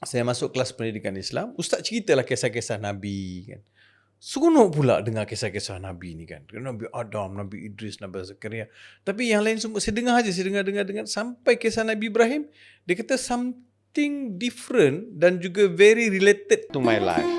saya masuk kelas pendidikan Islam, ustaz ceritalah kisah-kisah Nabi kan. Seronok pula dengar kisah-kisah Nabi ni kan. Nabi Adam, Nabi Idris, Nabi Zakaria. Tapi yang lain semua saya dengar aja, saya dengar sampai kisah Nabi Ibrahim, dia kata something different dan juga very related to my life.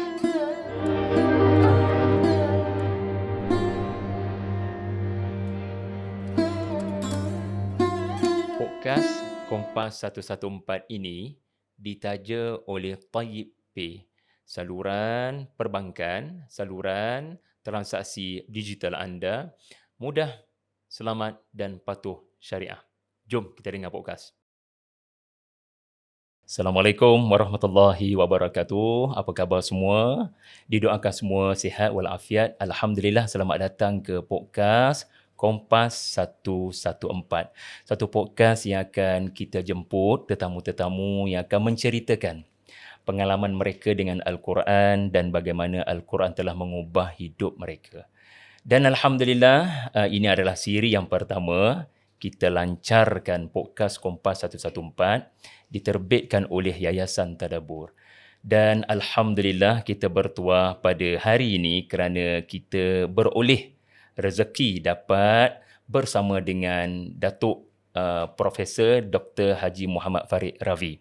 Podcast Kompas 114 ini ditaja oleh Tayyib Pay, saluran perbankan, saluran transaksi digital anda, mudah, selamat dan patuh syariah. Jom kita dengar podcast. Assalamualaikum warahmatullahi wabarakatuh. Apa khabar semua? Didoakan semua sihat walafiat. Alhamdulillah, selamat datang ke podcast Kompas 114. Satu podcast yang akan kita jemput tetamu-tetamu yang akan menceritakan pengalaman mereka dengan Al-Quran dan bagaimana Al-Quran telah mengubah hidup mereka. Dan Alhamdulillah, ini adalah siri yang pertama kita lancarkan podcast Kompas 114, diterbitkan oleh Yayasan Tadabbur. Dan Alhamdulillah kita bertuah pada hari ini kerana kita beroleh rezeki dapat bersama dengan Datuk Profesor Dr. Haji Muhammad Farid Ravi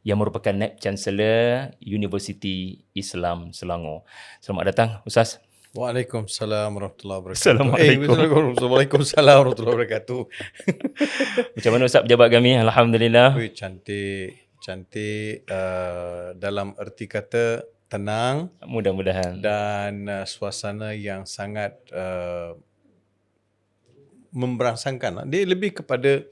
yang merupakan Naib Chancellor Universiti Islam Selangor. Selamat datang Ustaz. Waalaikumsalam warahmatullahi wabarakatuh. Assalamualaikum. Waalaikumsalam warahmatullahi wabarakatuh. Macam mana Ustaz pejabat kami? Alhamdulillah. Cantik dalam erti kata tenang, Mudah-mudahan. dan suasana yang sangat memberangsangkan. Dia lebih kepada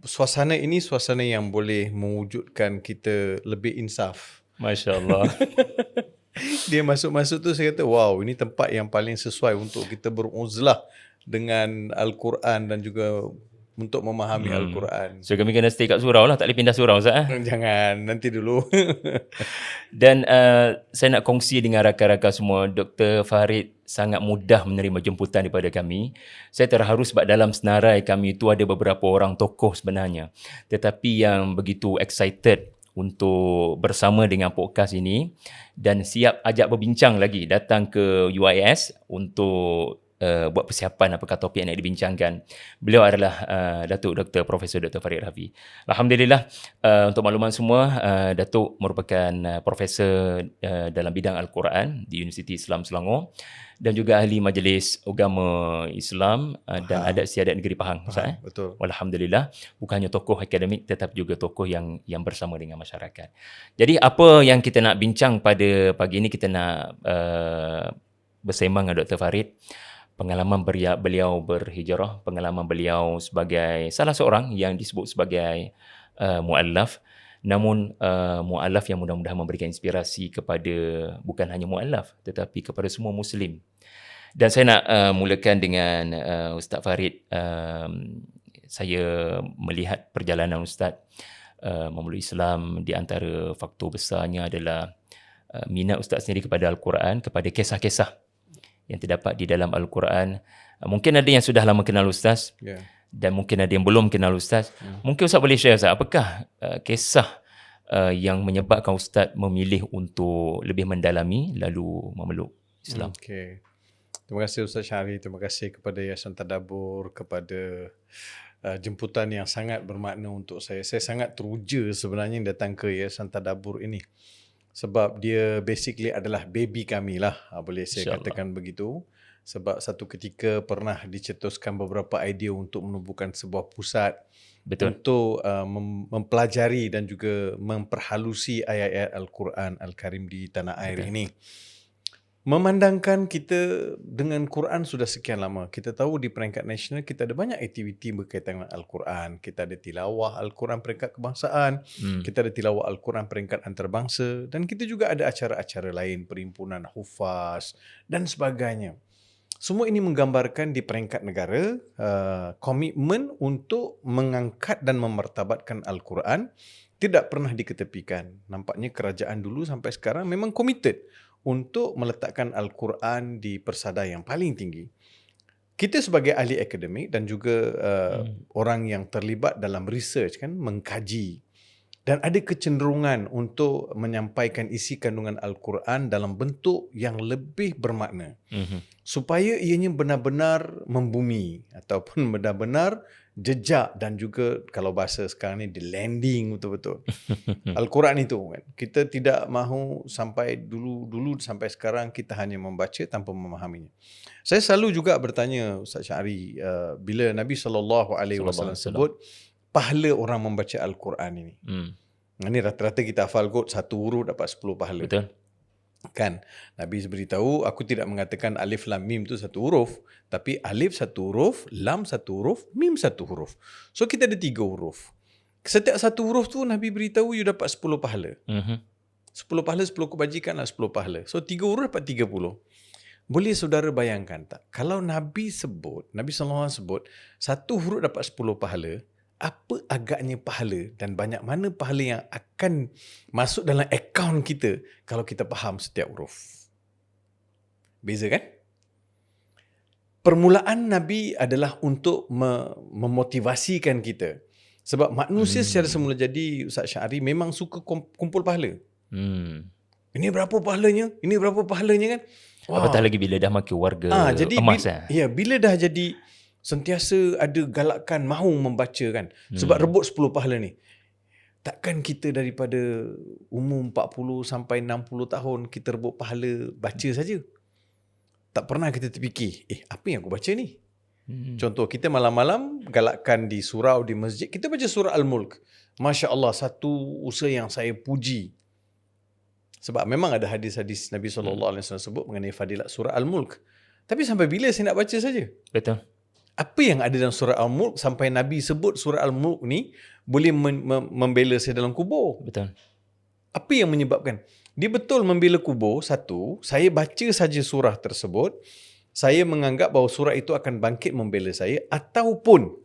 suasana ini, suasana yang boleh mewujudkan kita lebih insaf. Masya Allah. Dia masuk-masuk tu saya kata, wow, ini tempat yang paling sesuai untuk kita beruzlah dengan Al-Quran dan juga untuk memahami Al-Quran. So kami kena stay kat surau lah, tak boleh pindah surau Ustaz. Jangan, nanti dulu. Dan saya nak kongsi dengan rakan-rakan semua, Dr. Farid sangat mudah menerima jemputan daripada kami. Saya terharu sebab dalam senarai kami itu ada beberapa orang tokoh sebenarnya. Tetapi yang begitu excited untuk bersama dengan podcast ini dan siap ajak berbincang lagi, datang ke UIS untuk buat persiapan apakah topik yang nak dibincangkan. Beliau adalah Datuk Dr. Profesor Dr. Farid Ravi. Alhamdulillah, untuk makluman semua, Datuk merupakan Profesor dalam bidang Al-Quran di Universiti Islam Selangor dan juga ahli Majlis Agama Islam dan Adat Istiadat Negeri Pahang. Betul. Alhamdulillah, bukan hanya tokoh akademik tetapi juga tokoh yang bersama dengan masyarakat. Jadi apa yang kita nak bincang pada pagi ini, kita nak bersembang dengan Dr. Farid. Pengalaman beliau berhijrah, pengalaman beliau sebagai salah seorang yang disebut sebagai mu'allaf. Namun mu'allaf yang mudah-mudahan memberikan inspirasi kepada bukan hanya mu'allaf tetapi kepada semua Muslim. Dan saya nak mulakan dengan Ustaz Farid. Saya melihat perjalanan Ustaz memeluk Islam, di antara faktor besarnya adalah minat Ustaz sendiri kepada Al-Quran, kepada kisah-kisah yang terdapat di dalam Al-Quran. Mungkin ada yang sudah lama kenal Ustaz, dan mungkin ada yang belum kenal Ustaz. Mungkin Ustaz boleh share Ustaz, apakah kisah yang menyebabkan Ustaz memilih untuk lebih mendalami lalu memeluk Islam? Okay. Terima kasih Ustaz Syahri, terima kasih kepada Yayasan Tadabbur, kepada jemputan yang sangat bermakna untuk saya. Saya sangat teruja sebenarnya datang ke Yayasan Tadabbur ini. Sebab dia basically adalah baby kami lah, boleh saya katakan begitu. Sebab satu ketika pernah dicetuskan beberapa idea untuk menubuhkan sebuah pusat. Betul. Untuk mempelajari dan juga memperhalusi ayat-ayat Al-Quran Al-Karim di tanah air ini. Memandangkan kita dengan Quran sudah sekian lama, kita tahu di peringkat nasional kita ada banyak aktiviti berkaitan dengan Al-Quran. Kita ada tilawah Al-Quran peringkat kebangsaan, kita ada tilawah Al-Quran peringkat antarabangsa, dan kita juga ada acara-acara lain, perhimpunan hufaz dan sebagainya. Semua ini menggambarkan di peringkat negara komitmen untuk mengangkat dan memartabatkan Al-Quran tidak pernah diketepikan. Nampaknya kerajaan dulu sampai sekarang memang committed untuk meletakkan Al-Quran di persada yang paling tinggi. Kita sebagai ahli akademik dan juga orang yang terlibat dalam research kan, mengkaji dan ada kecenderungan untuk menyampaikan isi kandungan Al-Quran dalam bentuk yang lebih bermakna supaya ianya benar-benar membumi ataupun benar-benar jejak dan juga kalau bahasa sekarang ni di landing betul-betul. Al-Quran itu kan. Kita tidak mahu sampai dulu sampai sekarang kita hanya membaca tanpa memahaminya. Saya selalu juga bertanya Ustaz Syahri, bila Nabi SAW sebut pahala orang membaca Al-Quran ini. Ini rata-rata kita hafal kot, satu huruf dapat 10 pahala. Betul. Kan? Nabi beritahu, aku tidak mengatakan alif lam mim itu satu huruf, tapi alif satu huruf, lam satu huruf, mim satu huruf. So kita ada 3 huruf. Setiap satu huruf tu Nabi beritahu you dapat 10 pahala. 10 pahala, 10 kebajikan lah 10 pahala. So 3 huruf dapat 30. Boleh saudara bayangkan tak? Kalau Nabi SAW sebut, satu huruf dapat 10 pahala, apa agaknya pahala dan banyak mana pahala yang akan masuk dalam akaun kita kalau kita faham setiap huruf. Beza kan? Permulaan Nabi adalah untuk memotivasikan kita. Sebab manusia secara semula jadi, Ustaz Syahri, memang suka kumpul pahala. Ini berapa pahalanya? Ini berapa pahalanya kan? Apatah lagi bila dah makin warga jadi emas. bila dah jadi sentiasa ada galakan mahu membaca kan. Sebab rebut 10 pahala ni. Takkan kita daripada umur 40 sampai 60 tahun kita rebut pahala baca saja. Tak pernah kita terfikir, apa yang aku baca ni? Contoh, kita malam-malam galakkan di surau, di masjid, kita baca surah Al-Mulk. Masya Allah, satu usaha yang saya puji. Sebab memang ada hadis-hadis Nabi SAW sebut mengenai fadilat surah Al-Mulk. Tapi sampai bila saya nak baca saja? Betul. Apa yang ada dalam surah Al-Mulk sampai Nabi sebut surah Al-Mulk ni boleh membela saya dalam kubur? Betul. Apa yang menyebabkan? Dia betul membela kubur, satu, saya baca saja surah tersebut, saya menganggap bahawa surah itu akan bangkit membela saya, ataupun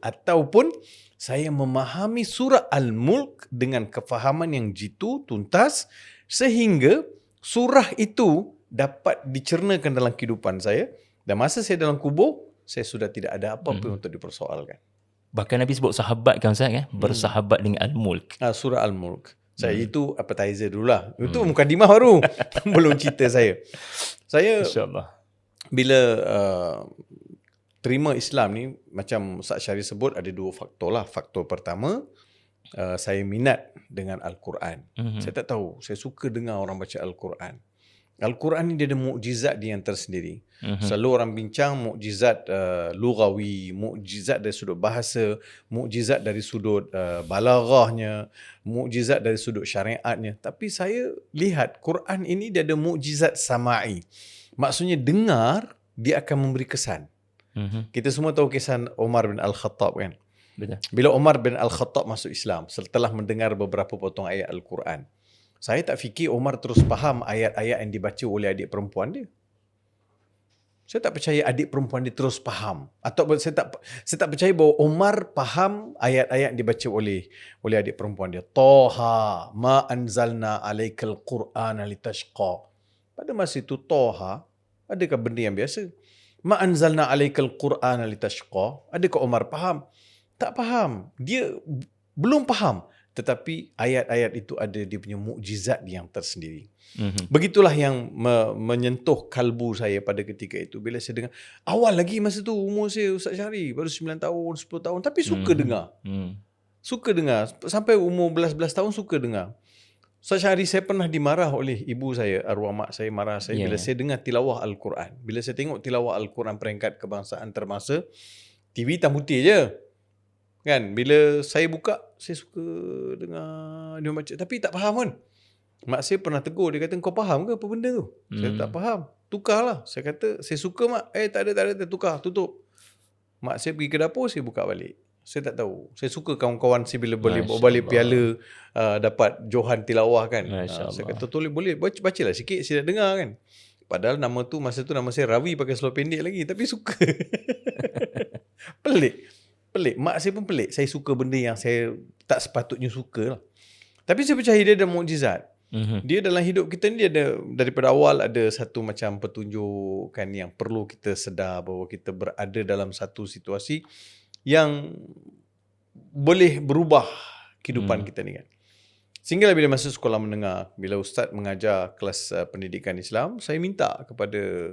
saya memahami surah Al-Mulk dengan kefahaman yang jitu, tuntas, sehingga surah itu dapat dicernakan dalam kehidupan saya, dan masa saya dalam kubur, saya sudah tidak ada apa-apa untuk dipersoalkan. Bahkan Nabi sebut sahabat kan Ustaz kan? Bersahabat dengan Al-Mulk. Surah Al-Mulk. Saya itu appetizer dululah. Itu mukadimah baru. Belum cerita saya. Saya InsyaAllah. bila terima Islam ni, macam Ustaz Syahri sebut, ada 2 faktor lah. Faktor pertama, saya minat dengan Al-Quran. Saya tak tahu, saya suka dengar orang baca Al-Quran. Al-Quran ni dia ada mukjizat dia yang tersendiri. Selalu orang bincang mukjizat lughawi, mukjizat dari sudut bahasa, mukjizat dari sudut balaghahnya, mukjizat dari sudut syariatnya. Tapi saya lihat Quran ini dia ada mukjizat sama'i. Maksudnya dengar, dia akan memberi kesan. Kita semua tahu kisah Umar bin Al-Khattab kan? Betul. Bila Umar bin Al-Khattab masuk Islam setelah mendengar beberapa potong ayat Al-Quran, saya tak fikir Umar terus faham ayat-ayat yang dibaca oleh adik perempuan dia. Saya tak percaya adik perempuan dia terus faham. Atau saya tak percaya bahawa Umar faham ayat-ayat yang dibaca oleh adik perempuan dia. Toha ma anzalna alaikal Qur'ana litashqa. Pada masa itu Toha, adakah benda yang biasa? Ma anzalna alaikal Qur'ana litashqa. Adakah Umar faham? Tak faham. Dia belum faham. Tetapi ayat-ayat itu ada dia punya mukjizat yang tersendiri. Begitulah yang menyentuh kalbu saya pada ketika itu. Bila saya dengar, awal lagi masa tu umur saya Ustaz Syahri, baru 9 tahun, 10 tahun. Tapi suka dengar. Suka dengar. Sampai umur 11 tahun suka dengar. Ustaz Syahri, saya pernah dimarah oleh ibu saya, arwah mak saya marah saya bila saya dengar tilawah Al-Quran. Bila saya tengok tilawah Al-Quran peringkat kebangsaan termasa, TV hitam putih je. Kan, bila saya buka, saya suka dengar dia baca. Tapi tak faham kan. Mak saya pernah tegur, dia kata, kau faham ke apa benda tu? Saya tak faham. Tukarlah. Saya kata, saya suka mak. Tak ada, tukar, tutup. Mak saya pergi ke dapur, saya buka balik. Saya tak tahu. Saya suka kawan-kawan saya bila boleh bawa balik piala, dapat johan tilawah kan. Saya kata, boleh, bacalah sikit, saya nak dengar kan. Padahal masa tu nama saya Rawi pakai seluar pendek lagi. Tapi suka. Pelik. Mak saya pun pelik. Saya suka benda yang saya tak sepatutnya suka lah. Tapi saya percaya dia ada mukjizat. Dia dalam hidup kita ni, dia ada, daripada awal ada satu macam petunjuk kan, yang perlu kita sedar bahawa kita berada dalam satu situasi yang boleh berubah kehidupan kita ni kan. Sehinggalah bila masuk sekolah menengah, bila ustaz mengajar kelas pendidikan Islam, saya minta kepada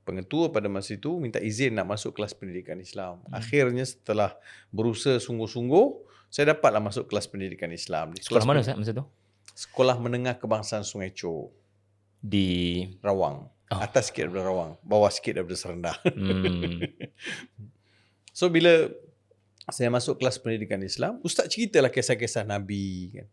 pengetua pada masa itu minta izin nak masuk kelas pendidikan Islam. Akhirnya setelah berusaha sungguh-sungguh, saya dapatlah masuk kelas pendidikan Islam. Di Sekolah mana Ustaz masa tu? Sekolah Menengah Kebangsaan Sungai Chou, Di Rawang. Atas sikit daripada Rawang, bawah sikit daripada Serendang. So bila saya masuk kelas pendidikan Islam, ustaz ceritalah kisah-kisah Nabi kan.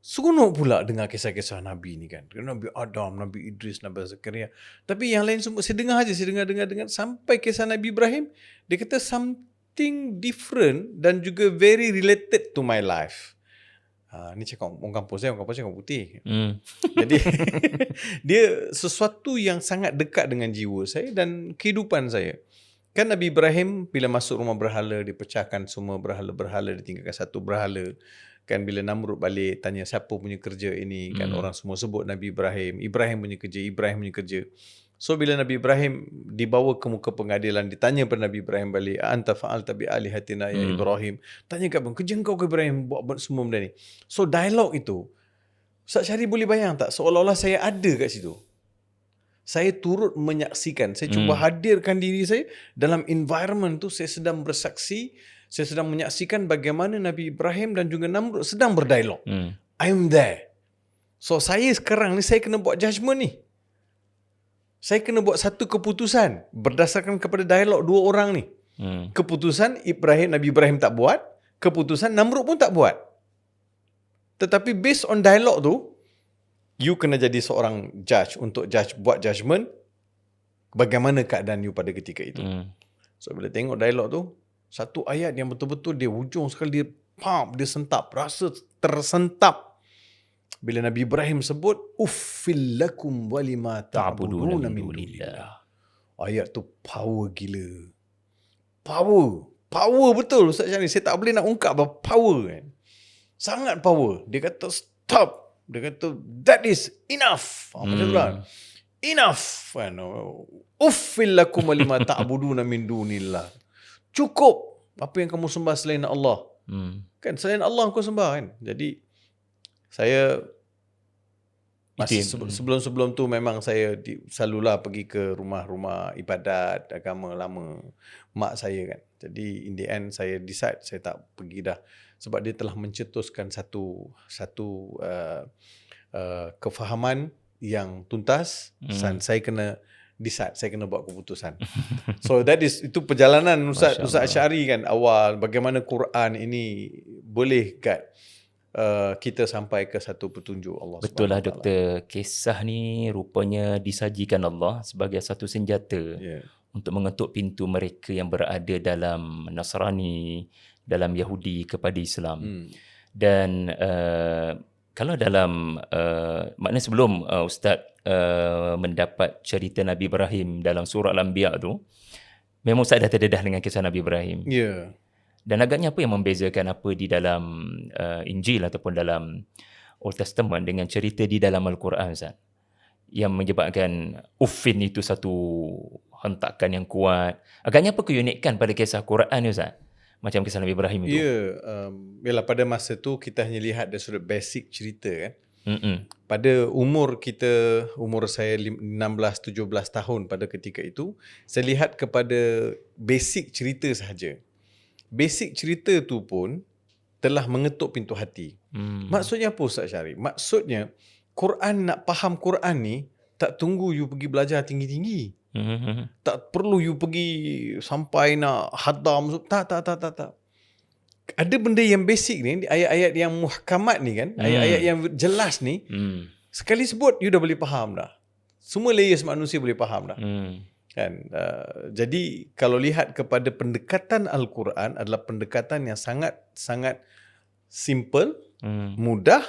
Seronok pula dengar kisah-kisah Nabi ni kan. Nabi Adam, Nabi Idris, Nabi Zakaria. Tapi yang lain semua saya dengar dengar sampai kisah Nabi Ibrahim, dia kata something different dan juga very related to my life. Ni cakap orang kampus saya, orang kampus saya orang putih. Jadi dia sesuatu yang sangat dekat dengan jiwa saya dan kehidupan saya. Kan Nabi Ibrahim bila masuk rumah berhala, dia pecahkan semua berhala-berhala, dia tinggalkan satu berhala. Kan bila Namrud balik tanya siapa punya kerja ini, kan orang semua sebut Nabi Ibrahim. Ibrahim punya kerja. So bila Nabi Ibrahim dibawa ke muka pengadilan, ditanya pada Nabi Ibrahim balik, anta fa'alta bi alihatina ya Ibrahim. Tanya kat bang, kerja kau ke Ibrahim buat semua benda ni. So dialog itu, Ustaz Syahri boleh bayang tak seolah-olah saya ada kat situ. Saya turut menyaksikan, saya cuba hadirkan diri saya dalam environment tu, saya sedang bersaksi, saya sedang menyaksikan bagaimana Nabi Ibrahim dan juga Namrud sedang berdialog. I'm there. So saya sekarang ni, saya kena buat judgement ni. Saya kena buat satu keputusan berdasarkan kepada dialog dua orang ni. Keputusan Nabi Ibrahim tak buat, keputusan Namrud pun tak buat. Tetapi based on dialog tu, you kena jadi seorang judge untuk buat judgement bagaimana keadaan you pada ketika itu. So bila tengok dialog tu, satu ayat yang betul-betul dia hujung sekali dia sentap, rasa tersentap. Bila Nabi Ibrahim sebut uffil lakum walima ta'buduna min dunillah. Ayat tu power gila. Power betul Ustaz Syahri. Saya tak boleh nak ungkap apa power kan. Sangat power. Dia kata stop. Dia kata that is enough. Macam tu kan. Enough. Uffil lakum walima ta'buduna min dunillah. Cukup apa yang kamu sembah selain Allah. Kan selain Allah kau sembah kan. Jadi saya masih sebelum tu memang saya selalulah pergi ke rumah-rumah ibadat agama lama mak saya kan. Jadi in the end saya decide saya tak pergi dah sebab dia telah mencetuskan satu kefahaman yang tuntas dan saya kena decide, saya kena buat keputusan. So itu perjalanan Ustaz Syahri kan awal bagaimana Quran ini boleh guide kita sampai ke satu petunjuk Allah. Betul lah Doktor, kisah ni rupanya disajikan Allah sebagai satu senjata untuk mengetuk pintu mereka yang berada dalam Nasrani, dalam Yahudi kepada Islam. Dan kalau dalam maknanya sebelum Ustaz mendapat cerita Nabi Ibrahim dalam surah Al-Anbiya tu, memang Ustaz dah terdedah dengan kisah Nabi Ibrahim. Dan agaknya apa yang membezakan apa di dalam Injil ataupun dalam Old Testament dengan cerita di dalam Al-Quran Ustaz, yang menyebabkan uffin itu satu hentakan yang kuat? Agaknya apa keunikan pada kisah Quran ni Ustaz, macam kisah Nabi Ibrahim itu? Yalah pada masa tu kita hanya lihat dari sudut basic cerita kan. Pada umur saya 16-17 tahun pada ketika itu, saya lihat kepada basic cerita sahaja. Basic cerita tu pun telah mengetuk pintu hati. Maksudnya apa Ustaz Syahri? Maksudnya Quran, nak faham Quran ni tak tunggu you pergi belajar tinggi-tinggi. Tak perlu you pergi sampai nak hadam. Tak. Ada benda yang basic ni, ayat-ayat yang muhkamat ni kan, ayat-ayat yang jelas ni, sekali sebut you dah boleh faham dah. Semua layers manusia boleh faham dah. Kan? Jadi kalau lihat kepada pendekatan Al-Quran adalah pendekatan yang sangat simple, mudah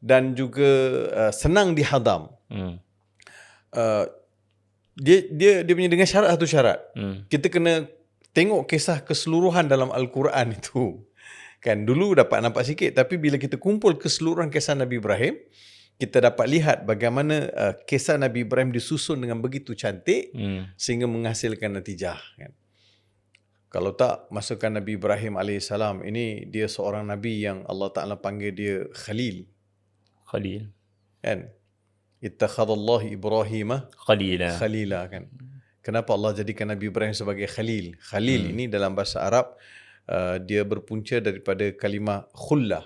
dan juga senang dihadam. Dia punya dengan syarat satu syarat. Kita kena tengok kisah keseluruhan dalam Al-Quran itu. Kan dulu dapat nampak sikit, tapi bila kita kumpul keseluruhan kisah Nabi Ibrahim, kita dapat lihat bagaimana kisah Nabi Ibrahim disusun dengan begitu cantik sehingga menghasilkan natijah kan. Kalau tak, masukkan Nabi Ibrahim AS, ini dia seorang Nabi yang Allah Ta'ala panggil dia Khalil. Khalil. Kan? Ittakhadallahu Ibrahim Khalila. Khalila, kan? Kenapa Allah jadikan Nabi Ibrahim sebagai Khalil? Khalil ini dalam bahasa Arab, dia berpunca daripada kalimah khulla.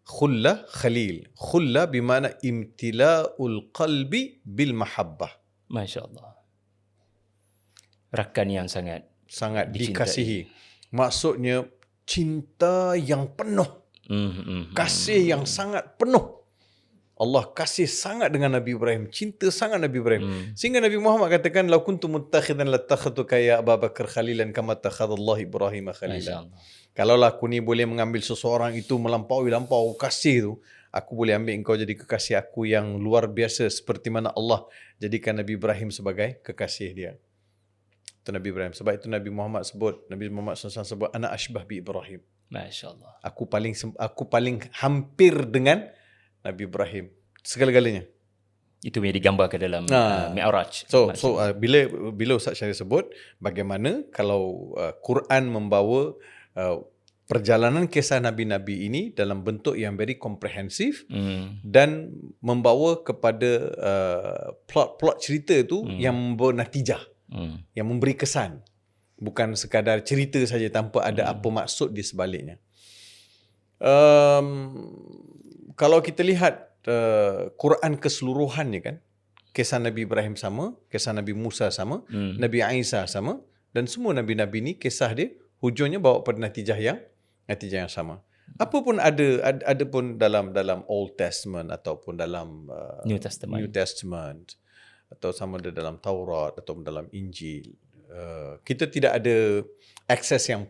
Khulla, Khalil. Khulla bermakna imtila'ul qalbi bil mahabbah. Masya Allah. Rakan yang sangat dicintai. Dikasihi. Maksudnya cinta yang penuh. Kasih yang sangat penuh. Allah kasih sangat dengan Nabi Ibrahim. Cinta sangat Nabi Ibrahim. Sehingga Nabi Muhammad katakan, "Lau kuntu muttakhidan lattakhadtuka ya Abu Bakar khalilan kama takhadallahu Ibrahim khalila." Kalaulah aku ni boleh mengambil seseorang itu melampau kasih tu, aku boleh ambil engkau jadi kekasih aku yang luar biasa seperti mana Allah jadikan Nabi Ibrahim sebagai kekasih dia. Itu Nabi Ibrahim. Sebab itu Nabi Muhammad SAW sebut, "Ana ashbah bi Ibrahim." Masya Allah. Aku paling hampir dengan Nabi Ibrahim segala-galanya. Itu yang digambarkan dalam Mi'raj. So bila Ustaz Syarif sebut bagaimana kalau Quran membawa perjalanan kisah nabi-nabi ini dalam bentuk yang very komprehensif dan membawa kepada plot cerita itu yang membawa natijah, yang memberi kesan, bukan sekadar cerita saja tanpa ada apa maksud di sebaliknya. Kalau kita lihat Quran keseluruhannya, kan, kisah Nabi Ibrahim sama, kisah Nabi Musa sama, Nabi Isa sama, dan semua nabi-nabi ni kisah dia hujungnya bawa pada natijah yang sama. Apa pun ada pun dalam Old Testament ataupun dalam New Testament atau sama ada dalam Taurat atau dalam Injil. Kita tidak ada akses yang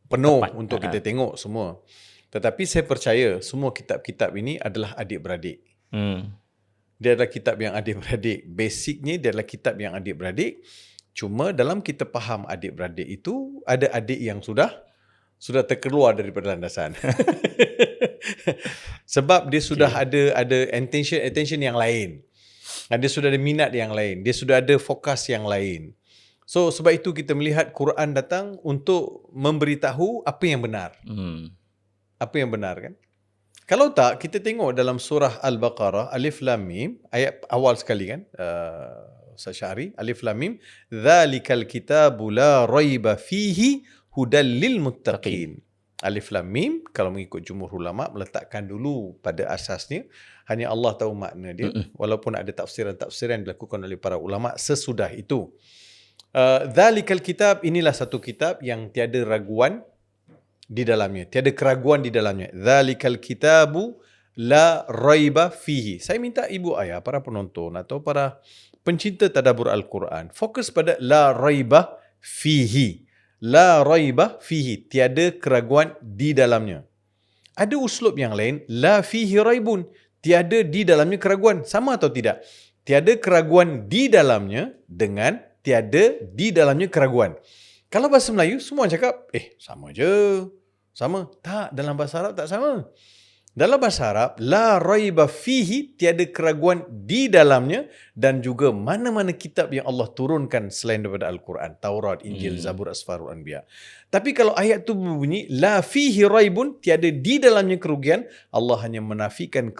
penuh untuk kita tengok semua. Tetapi saya percaya semua kitab-kitab ini adalah adik-beradik. Dia adalah kitab yang adik-beradik. Basicnya dia adalah kitab yang adik-beradik. Cuma dalam kita faham adik-beradik itu, ada adik yang sudah terkeluar daripada landasan. Sebab dia sudah ada attention yang lain. Dia sudah ada minat yang lain. Dia sudah ada fokus yang lain. So sebab itu kita melihat Quran datang untuk memberitahu apa yang benar. Apa yang benar, kan? Kalau tak, kita tengok dalam surah Al-Baqarah, Alif Lam Mim, ayat awal sekali, kan? Ustaz Syahri, Alif Lam Mim, "Dzalikal kitabu la raiba fihi hudal lil muttaqin." Alif Lam Mim, kalau mengikut jumhur ulama, meletakkan dulu pada asasnya, hanya Allah tahu makna dia, walaupun ada tafsiran-tafsiran dilakukan oleh para ulama sesudah itu. Dzalikal kitab, inilah satu kitab yang tiada raguan di dalamnya, tiada keraguan di dalamnya. Dzalikal kitabu la raiba fihi. Saya minta ibu ayah, para penonton atau para pencinta tadabbur Al-Quran, fokus pada la raiba fihi. La raiba fihi, tiada keraguan di dalamnya. Ada uslub yang lain, la fihi raibun, tiada di dalamnya keraguan. Sama atau tidak? Tiada keraguan di dalamnya dengan tiada di dalamnya keraguan. Kalau bahasa Melayu, semua cakap, sama je. Sama. Tak, dalam bahasa Arab tak sama. Dalam bahasa Arab, la raiba fihi, tiada keraguan di dalamnya, dan juga mana-mana kitab yang Allah turunkan selain daripada Al-Quran. Taurat, Injil, Zabur, Asfarul Anbiya. Tapi kalau ayat tu berbunyi, la fihi raibun, tiada di dalamnya kerugian, Allah hanya menafikan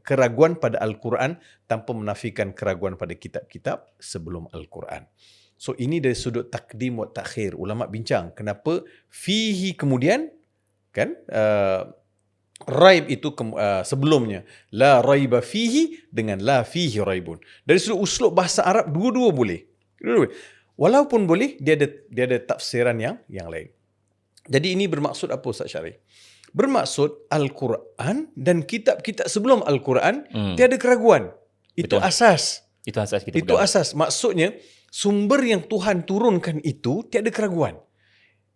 keraguan pada Al-Quran tanpa menafikan keraguan pada kitab-kitab sebelum Al-Quran. So ini dari sudut takdim wa takhir. Ulama bincang kenapa fihi kemudian, kan, raib itu sebelumnya, la raiba fihi dengan la fihi raibun. Dari sudut uslub bahasa Arab, dua-dua boleh. Walaupun boleh, dia ada tafsiran yang lain. Jadi ini bermaksud apa, Ustaz Syarif? Bermaksud Al-Quran dan kitab-kitab sebelum Al-Quran tiada keraguan. Itu asas. Itu asas kita Itu asas. Maksudnya sumber yang Tuhan turunkan itu tiada keraguan.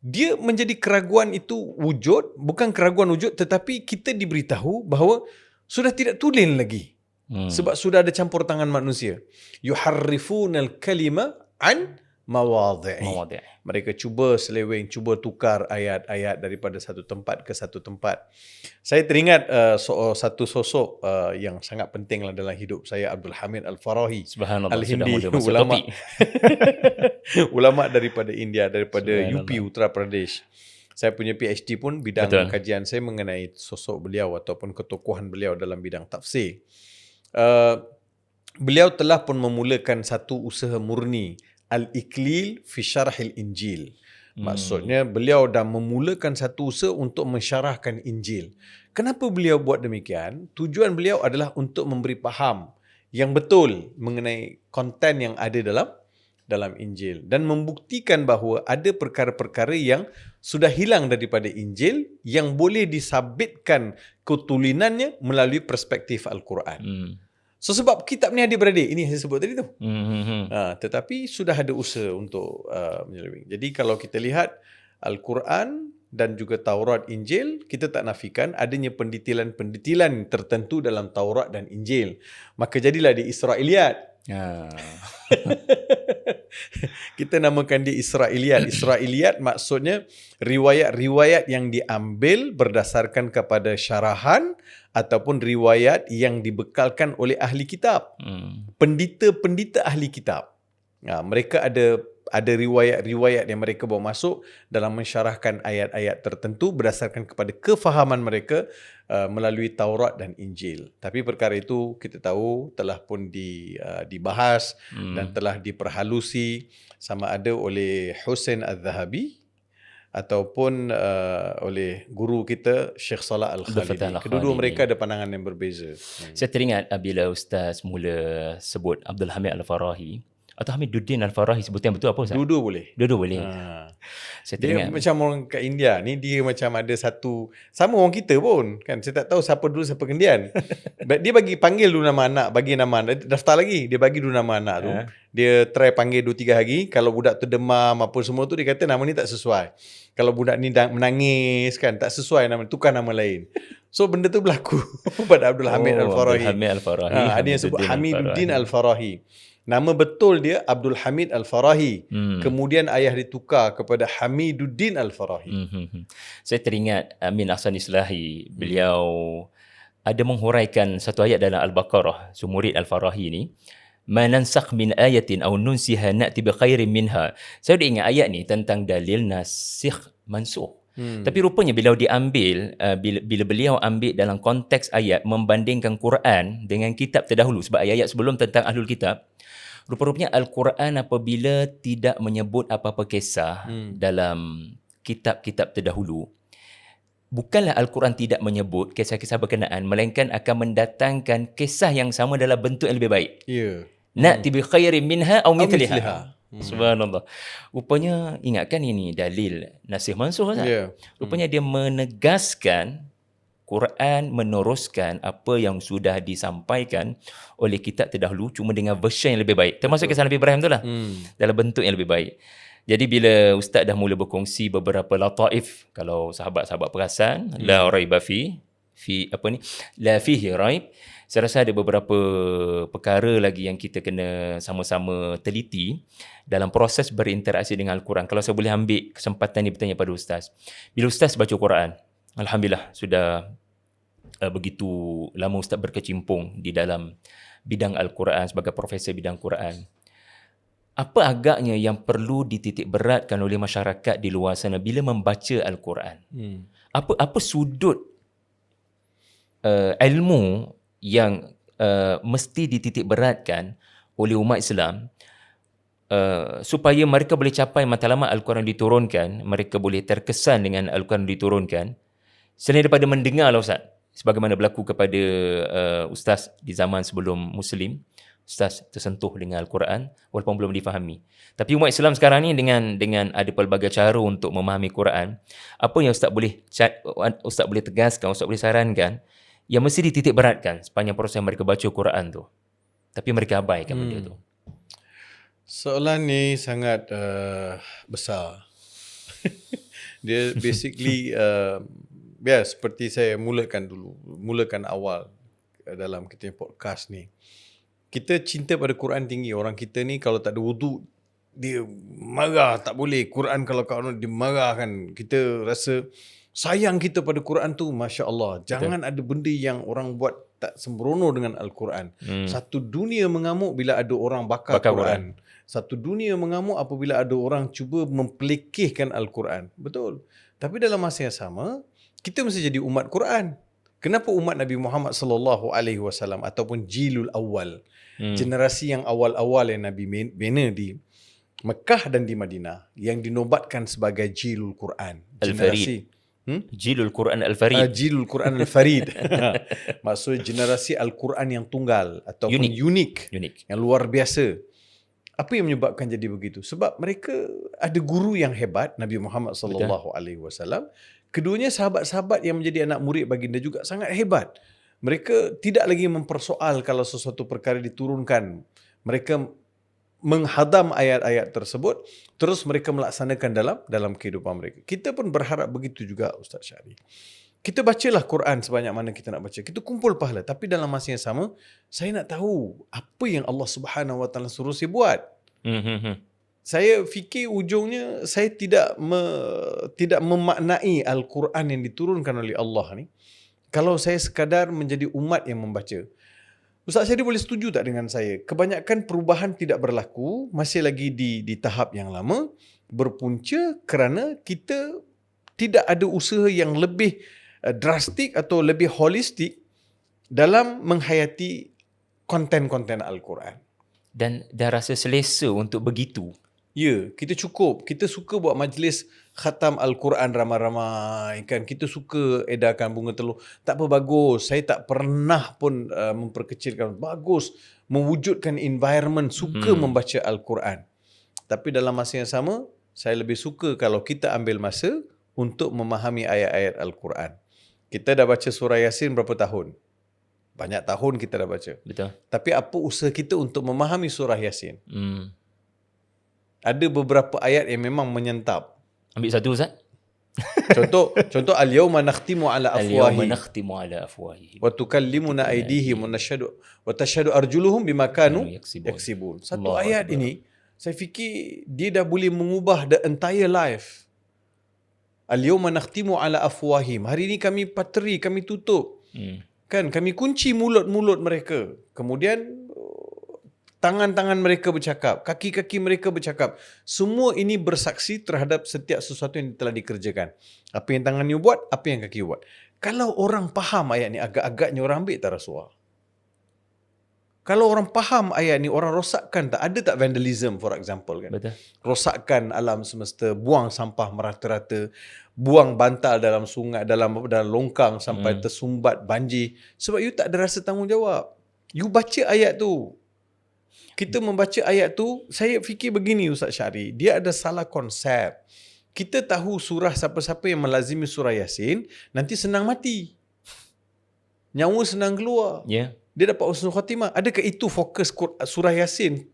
Dia menjadi keraguan itu wujud, bukan keraguan wujud, tetapi kita diberitahu bahawa sudah tidak tulen lagi. Sebab sudah ada campur tangan manusia. Yuharrifunal kalima an mawadhi'. Mawadhi'. Mereka cuba seleweng, cuba tukar ayat-ayat daripada satu tempat ke satu tempat. Saya teringat satu sosok yang sangat penting dalam hidup saya, Abdul Hamid Al-Farahi. Subhanallah, sudah Al-Hindi, mula masuk ulama. topik. Ulama daripada India, daripada UP, Subhanallah. Uttar Pradesh. Saya punya PhD pun bidang Betul. kajian saya mengenai sosok beliau ataupun ketokohan beliau dalam bidang tafsir. Beliau telah pun memulakan satu usaha murni, Al-Iklil fi Syarhil Injil. Maksudnya beliau dah memulakan satu usaha untuk mensyarahkan Injil. Kenapa beliau buat demikian? Tujuan beliau adalah untuk memberi faham yang betul mengenai konten yang ada dalam Injil dan membuktikan bahawa ada perkara-perkara yang sudah hilang daripada Injil yang boleh disabitkan ketulinannya melalui perspektif Al-Quran. So sebab kitab ni adik-beradik, ini yang saya sebut tadi tu. Tetapi sudah ada usaha untuk menyeleweng. Jadi kalau kita lihat Al-Quran dan juga Taurat, Injil, kita tak nafikan adanya pendetilan-pendetilan tertentu dalam Taurat dan Injil. Maka jadilah dia Israiliyat. Kita namakan dia Israiliyat. Israiliyat maksudnya riwayat-riwayat yang diambil berdasarkan kepada syarahan ataupun riwayat yang dibekalkan oleh ahli kitab. Pendeta-pendeta ahli kitab. Mereka ada riwayat-riwayat yang mereka bawa masuk dalam mensyarahkan ayat-ayat tertentu berdasarkan kepada kefahaman mereka melalui Taurat dan Injil. Tapi perkara itu kita tahu telah pun dibahas dan telah diperhalusi sama ada oleh Husain Al-Zahabi ataupun oleh guru kita Syekh Salah Al-Khalidi. Kedua-dua mereka ada pandangan yang berbeza. Saya teringat bila Ustaz mula sebut Abdul Hamid Al-Farahi atau Hamiduddin Al-Farahi, sebutan betul apa Ustaz? Dua-dua boleh. Dua-dua boleh. Saya Dia teringat macam orang kat India ni, dia macam ada satu, sama orang kita pun kan, saya tak tahu siapa dulu siapa kemudian. Dia bagi panggil dulu nama anak, bagi nama anak, daftar lagi, dia bagi dulu nama anak tu. Dia try panggil 2-3 hari, kalau budak tu demam apa semua tu, dia kata nama ni tak sesuai. Kalau budak ni menangis kan, tak sesuai nama, tukar nama lain. So benda tu berlaku pada Abdul Hamid Al-Farahi. Abdul Hamid Al-Farahi. Ada yang sebut Hamiduddin Al-Farahi. Nama betul dia Abdul Hamid Al-Farahi. Kemudian ayah ditukar kepada Hamiduddin Al-Farahi. Saya teringat Amin Ahsan Islahi. Beliau ada menghuraikan satu ayat dalam Al-Baqarah. So murid Al-Farahi ni, "Ma nansakh min ayatin aw nunsiha na'ti bi khairin minha." Saya dah ingat ayat ni tentang dalil nasikh mansukh. Tapi rupanya bila diambil, bila beliau ambil dalam konteks ayat membandingkan Quran dengan kitab terdahulu, sebab ayat-ayat sebelum tentang Ahlul Kitab, rupa-rupanya Al-Quran apabila tidak menyebut apa-apa kisah dalam kitab-kitab terdahulu, bukanlah Al-Quran tidak menyebut kisah-kisah berkenaan, melainkan akan mendatangkan kisah yang sama dalam bentuk yang lebih baik. Na'ti bi khairin minha aw mithliha. Subhanallah. Rupanya ingatkan ini dalil nasikh mansukh kan? Rupanya dia menegaskan Quran meneruskan apa yang sudah disampaikan oleh kitab terdahulu, cuma dengan version yang lebih baik. Termasuk kisah Nabi Ibrahim tu lah. Dalam bentuk yang lebih baik. Jadi bila Ustaz dah mula berkongsi beberapa lataif, kalau sahabat-sahabat perasan, la raiba la fihi raib. Saya rasa ada beberapa perkara lagi yang kita kena sama-sama teliti dalam proses berinteraksi dengan Al-Quran. Kalau saya boleh ambil kesempatan ni bertanya pada Ustaz. Bila Ustaz baca Quran, alhamdulillah sudah begitu lama Ustaz berkecimpung di dalam bidang Al-Quran sebagai profesor bidang Quran. Apa agaknya yang perlu dititik beratkan oleh masyarakat di luar sana bila membaca Al-Quran? Apa sudut ilmu yang mesti dititik beratkan oleh umat Islam supaya mereka boleh capai matlamat Al-Quran diturunkan, mereka boleh terkesan dengan Al-Quran diturunkan, selain daripada mendengar lah Ustaz, sebagaimana berlaku kepada Ustaz di zaman sebelum Muslim. Ustaz tersentuh dengan Al-Quran walaupun belum difahami. Tapi umat Islam sekarang ni dengan ada pelbagai cara untuk memahami Quran, apa yang Ustaz boleh tegaskan, Ustaz boleh sarankan yang mesti dititik beratkan sepanjang proses mereka baca Quran tu, tapi mereka abaikan benda tu? Soalan ni sangat besar. Dia basically seperti saya mulakan awal dalam kita podcast ni. Kita cinta pada Quran tinggi. Orang kita ni kalau tak ada wuduk dia marah, tak boleh. Quran kalau kau dia marah kan. Kita rasa sayang kita pada Quran tu, Masya Allah. Jangan ada benda yang orang buat tak sembrono dengan Al-Quran. Satu dunia mengamuk bila ada orang bakar Quran. Satu dunia mengamuk apabila ada orang cuba mempelekehkan Al-Quran. Betul. Tapi dalam masa yang sama, kita mesti jadi umat Quran. Kenapa umat Nabi Muhammad sallallahu alaihi wasallam ataupun jilul awal, generasi yang awal-awal yang Nabi bina di Mekah dan di Madinah, yang dinobatkan sebagai jilul Quran, generasi Jilul Quran Al-Farid. Jilul Quran Al-Farid. Maksud generasi Al-Quran yang tunggal ataupun unik, yang luar biasa. Apa yang menyebabkan jadi begitu? Sebab mereka ada guru yang hebat, Nabi Muhammad sallallahu alaihi wasallam. Keduanya sahabat-sahabat yang menjadi anak murid baginda juga sangat hebat. Mereka tidak lagi mempersoal kalau sesuatu perkara diturunkan. Mereka menghadam ayat-ayat tersebut, terus mereka melaksanakan dalam kehidupan mereka. Kita pun berharap begitu juga, Ustaz Syahri. Kita bacalah Quran sebanyak mana kita nak baca. Kita kumpul pahala. Tapi dalam masa yang sama, saya nak tahu apa yang Allah Subhanahu Wa Taala suruh saya buat. Saya fikir ujungnya saya tidak memaknai Al-Quran yang diturunkan oleh Allah ni kalau saya sekadar menjadi umat yang membaca. Ustaz Syahri boleh setuju tak dengan saya? Kebanyakan perubahan tidak berlaku, masih lagi di tahap yang lama, berpunca kerana kita tidak ada usaha yang lebih drastik atau lebih holistik dalam menghayati konten-konten Al-Quran. Dan dah rasa selesa untuk begitu. Ya, kita cukup. Kita suka buat majlis khatam Al-Quran ramai-ramai kan. Kita suka edarkan bunga telur. Tak apa, bagus. Saya tak pernah pun memperkecilkan. Bagus mewujudkan environment suka membaca Al-Quran. Tapi dalam masa yang sama, saya lebih suka kalau kita ambil masa untuk memahami ayat-ayat Al-Quran. Kita dah baca surah Yasin berapa tahun? Banyak tahun kita dah baca. Betul. Tapi apa usaha kita untuk memahami surah Yasin? Ada beberapa ayat yang memang menyentap. Ambil satu, Ustaz. Contoh al-yawma nakhtimu ala Al-yawma afwahi nakhtimu ala afwahi wa tukallimuna aydihim wa tashhadu arjuluhum bima kanu yaksibun. Satu ayat ini saya fikir dia dah boleh mengubah the entire life. Al-yawma nakhtimu ala afwahim. Hari ini kami pateri, kami tutup. Kan, kami kunci mulut-mulut mereka. Kemudian tangan-tangan mereka bercakap, kaki-kaki mereka bercakap. Semua ini bersaksi terhadap setiap sesuatu yang telah dikerjakan. Apa yang tangannya buat, apa yang kaki buat. Kalau orang faham ayat ni, agak-agaknya orang ambil tak rasuah? Kalau orang faham ayat ni, orang rosakkan tak? Ada tak vandalism, for example kan? Betul. Rosakkan alam semesta, buang sampah merata-rata, buang bantal dalam sungai, dalam longkang sampai tersumbat banjir. Sebab you tak ada rasa tanggungjawab. You baca ayat tu. Kita membaca ayat tu, saya fikir begini Ustaz Syahri, dia ada salah konsep. Kita tahu surah siapa-siapa yang melazimi surah Yasin, nanti senang mati. Nyawa senang keluar. Ya. Dia dapat husnul khatimah. Adakah itu fokus surah Yasin?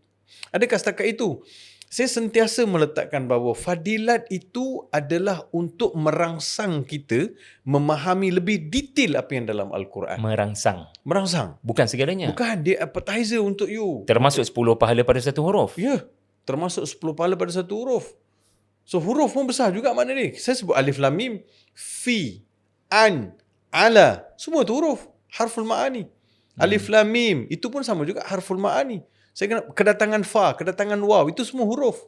Adakah setakat itu? Saya sentiasa meletakkan bahawa fadilat itu adalah untuk merangsang kita memahami lebih detail apa yang dalam Al-Quran. Merangsang. Bukan segalanya. Bukan, dia appetizer untuk you. Termasuk 10 pahala pada satu huruf. Ya, termasuk 10 pahala pada satu huruf. So huruf pun besar juga makna dia. Saya sebut alif lam mim, fi, an, ala. Semua tu huruf. Harful ma'ani. Alif lam mim, itu pun sama juga harful ma'ani. Saya kena kedatangan fa, kedatangan waw, itu semua huruf.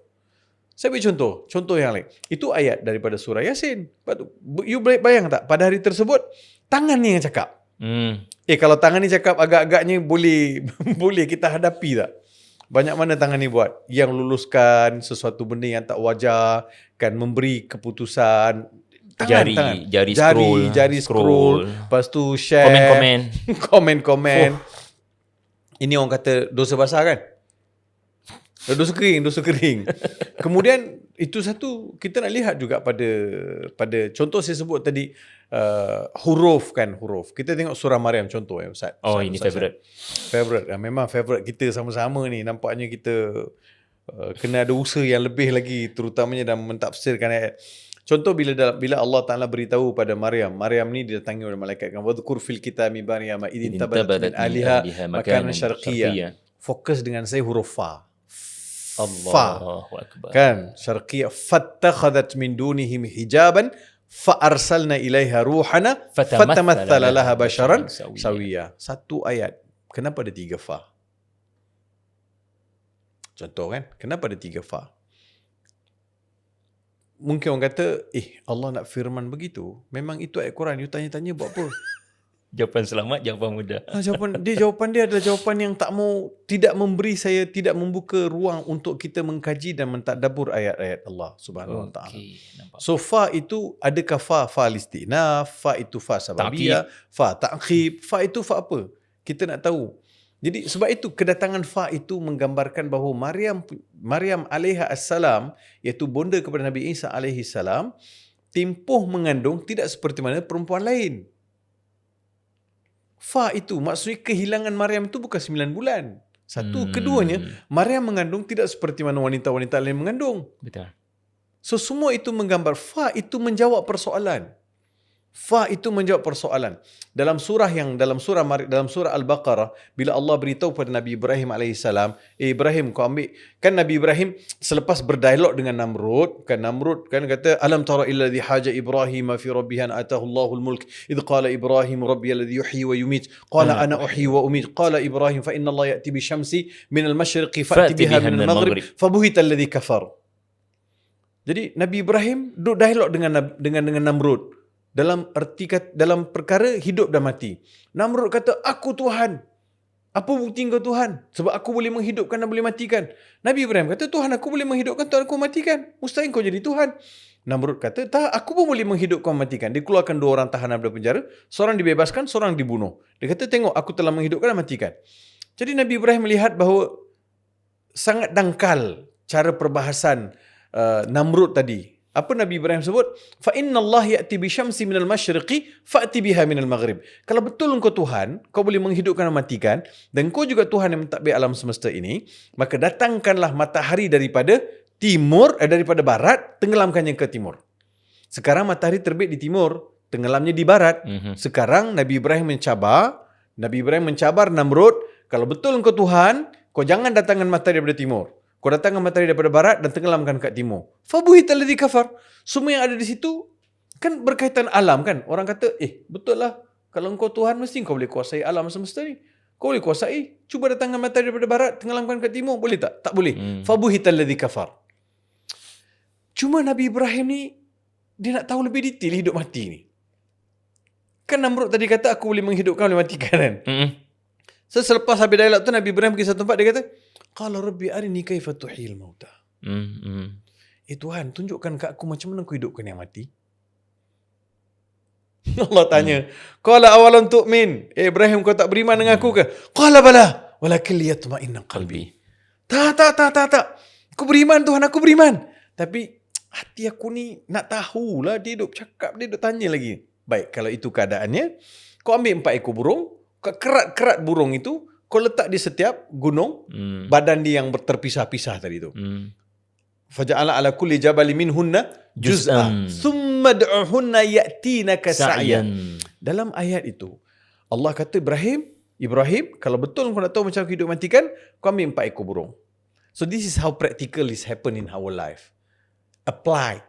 Saya beri contoh yang lain. Itu ayat daripada surah Yasin. You bayang tak, pada hari tersebut, tangan ni yang cakap. Kalau tangan ni cakap, agak-agaknya boleh boleh kita hadapi tak? Banyak mana tangan ni buat? Yang luluskan sesuatu benda yang tak wajar, kan, memberi keputusan. Jari scroll. Lepas tu share. Komen. Ini orang kata dosa basah kan? Dosa kering. Kemudian itu satu, kita nak lihat juga pada contoh saya sebut tadi, huruf. Kita tengok surah Maryam contoh ya Ustaz. Ini favorite. Memang favorite kita sama-sama ni. Nampaknya kita kena ada usaha yang lebih lagi, terutamanya dalam mentafsirkan ayat. Contoh bila Allah Ta'ala beritahu pada Maryam ni didatangi oleh malaikat kan, wadhkur fil kitabi Maryam idin tabadat min aliha makanan syarqiyah. Fokus dengan saya huruf fa. Fa. Allahu akbar. Kan? Syarqiyah. Fattakhadat min dunihim hijaban fa'arsalna ilaiha ruhana fatamathala laha basharan sawiya. Satu ayat. Kenapa ada 3 fa? Contoh kan? Kenapa ada 3 fa? Mungkin orang kata, Allah nak firman begitu. Memang itu ayat Quran. You tanya-tanya buat apa? Jawapan selamat, jawapan mudah. Jawapan dia adalah jawapan yang tidak memberi saya, tidak membuka ruang untuk kita mengkaji dan mentadabbur ayat-ayat Allah Subhanahu Wa Taala. Nampak. So fa itu adakah fa listinaf, fa itu fa sababiyah, fa ta'qib, fa itu fa apa? Kita nak tahu. Jadi sebab itu kedatangan fa itu menggambarkan bahawa Maryam alaiha assalam, iaitu bonda kepada Nabi Isa alaihi salam, tempoh mengandung tidak seperti mana perempuan lain. Fa itu maksudnya kehilangan Maryam itu bukan 9 bulan. Satu, keduanya Maryam mengandung tidak seperti mana wanita-wanita lain mengandung. Betul. So semua itu menggambar fa itu menjawab persoalan. Fa itu menjawab persoalan. Dalam surah Al-Baqarah, bila Allah beritahu kepada Nabi Ibrahim alaihissalam, Ibrahim, kau ambil, kan Nabi Ibrahim selepas berdialog dengan Namrud kan kata, alam tara illa alladhi haja Ibrahim fi rabbih an atahu Allahul mulk idh qala Ibrahim rabbi alladhi yuhyi wa yumit qala ana uhyi wa umit qala Ibrahim fa inna Allah ya'ti bi syamsi min al-masyriqi fa'ti biha min al-maghrib fabuhita alladhi kafar. Jadi Nabi Ibrahim duduk dialog dengan Namrud. Dalam perkara hidup dan mati. Namrud kata, aku Tuhan. Apa bukti kau Tuhan? Sebab aku boleh menghidupkan dan boleh matikan. Nabi Ibrahim kata, Tuhan aku boleh menghidupkan, Tuhan aku matikan. Mustahil kau jadi Tuhan. Namrud kata, tak, aku pun boleh menghidupkan, matikan. Dia keluarkan 2 orang tahanan dari penjara. Seorang dibebaskan, seorang dibunuh. Dia kata, tengok, aku telah menghidupkan dan matikan. Jadi Nabi Ibrahim melihat bahawa sangat dangkal cara perbahasan Namrud tadi. Apa Nabi Ibrahim sebut? Fa inna Allah ya'ti bi syamsi minal masyriqi fa'ti biha minal maghrib. Kalau betul engkau Tuhan, kau boleh menghidupkan dan matikan, dan kau juga Tuhan yang mentadbir alam semesta ini, maka datangkanlah matahari daripada daripada barat, tenggelamkannya ke timur. Sekarang matahari terbit di timur, tenggelamnya di barat. Sekarang Nabi Ibrahim mencabar Namrud, kalau betul engkau Tuhan, kau jangan datangkan matahari daripada timur. Kau datangkan matahari daripada barat dan tenggelamkan kat timur. Fabuhita alladhi kafar. Semua yang ada di situ kan berkaitan alam kan. Orang kata, betul lah. Kalau engkau Tuhan, mesti kau boleh kuasai alam semesta ni. Kau boleh kuasai. Cuba datangkan matahari daripada barat, tenggelamkan kat timur. Boleh tak? Tak boleh. Fabuhita alladhi kafar. Cuma Nabi Ibrahim ni, dia nak tahu lebih detail hidup mati ni. Kan Namrud tadi kata, aku boleh menghidupkan, boleh matikan kan. So selepas habis dialog tu, Nabi Ibrahim pergi satu tempat, dia kata, qala rabbi arini kaifa tuhil mauta. Tuhan, tunjukkan kat aku macam mana aku hidupkan yang mati. Allah tanya, qala awalan tu'min? Ibrahim, kau tak beriman dengan aku ke? Qala bala, walakin liyatma'inna qalbi. Tak. Aku beriman Tuhan, aku beriman. Tapi hati aku ni nak tahulah, dia duk cakap, dia duk tanya lagi. Baik, kalau itu keadaannya, kau ambil 4 ekor burung, kau kerat-kerat burung itu, kau letak di setiap gunung, badan dia yang terpisah-pisah tadi tu. Faja'ala ala kulli jabali minhunna juz'an thumma da'uhunna ya'tinaka sa'yan. Dalam ayat itu Allah kata, Ibrahim, kalau betul kau nak tahu macam hidup matikan, kau ambil 4 ekor burung. So this is how practical is happen in our life. Applied.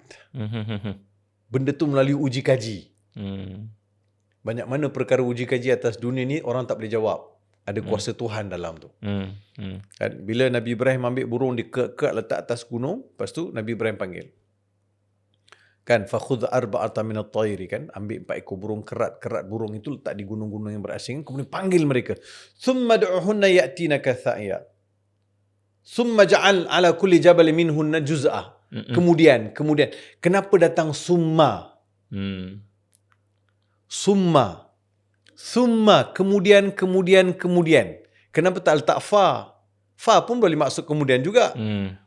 Benda tu melalui uji kaji. Banyak mana perkara uji kaji atas dunia ni orang tak boleh jawab. Ada kuasa Tuhan dalam tu. Bila Nabi Ibrahim ambil burung, dikekat letak atas gunung, lepas tu Nabi Ibrahim panggil. Kan, fakhudh arba'ata min at-tayri, kan, ambil 4 ekor burung, kerat burung itu letak di gunung-gunung yang berasing, kemudian panggil mereka. Thumma du'uhunna ya'tinaka tha'ya. Thumma ja'al ala kulli jabal minhunna juz'ah. Kemudian, kenapa datang summa? Summa, kemudian. Kenapa tak letak fa? Fa pun boleh maksud kemudian juga.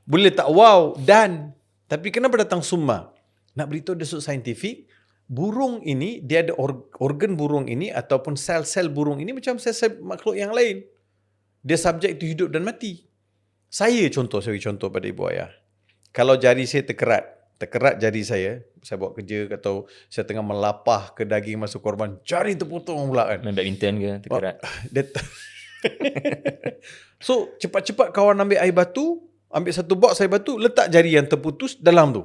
Boleh letak waw, dan. Tapi kenapa datang summa? Nak beritahu dari sudut saintifik, burung ini, dia ada organ burung ini ataupun sel-sel burung ini macam sel-sel makhluk yang lain. Dia subjek to hidup dan mati. Saya bagi contoh pada ibu ayah. Kalau jari saya terkerat jari saya bawa kerja atau saya tengah melapah ke daging masa korban, jari terpotong pula kan. Main badminton ke terkerat? So cepat-cepat kawan ambil air batu, ambil satu box saya batu, letak jari yang terputus dalam tu.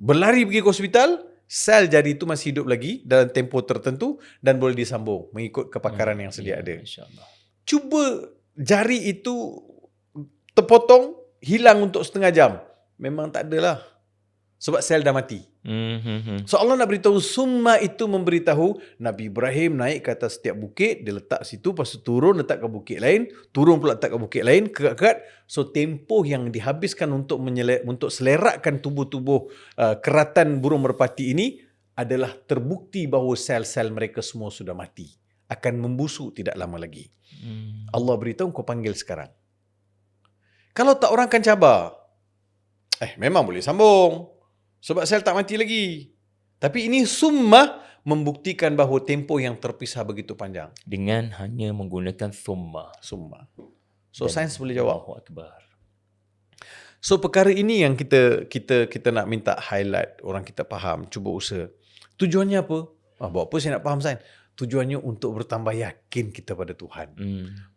Berlari pergi ke hospital, sel jari itu masih hidup lagi dalam tempoh tertentu dan boleh disambung mengikut kepakaran yang sedia ada. InsyaAllah. Cuba jari itu terpotong, hilang untuk setengah jam. Memang tak adalah. Sebab sel dah mati. So Allah nak beritahu, summa itu memberitahu Nabi Ibrahim naik ke atas setiap bukit, dia letak situ, lepas tu turun letak ke bukit lain, turun pula letak ke bukit lain, kekat. So tempoh yang dihabiskan untuk selerakkan tubuh-tubuh keratan burung merpati ini adalah terbukti bahawa sel-sel mereka semua sudah mati. Akan membusuk tidak lama lagi. Allah beritahu, kau panggil sekarang. Kalau tak, orang akan cabar. Memang boleh sambung. Sebab sel tak mati lagi. Tapi ini summa membuktikan bahawa tempoh yang terpisah begitu panjang. Dengan hanya menggunakan summa. So sains boleh jawab. Allahu Akbar. So perkara ini yang kita nak minta highlight, orang kita faham, cuba usaha. Tujuannya apa? Buat apa saya nak faham sains? Tujuannya untuk bertambah yakin kita pada Tuhan.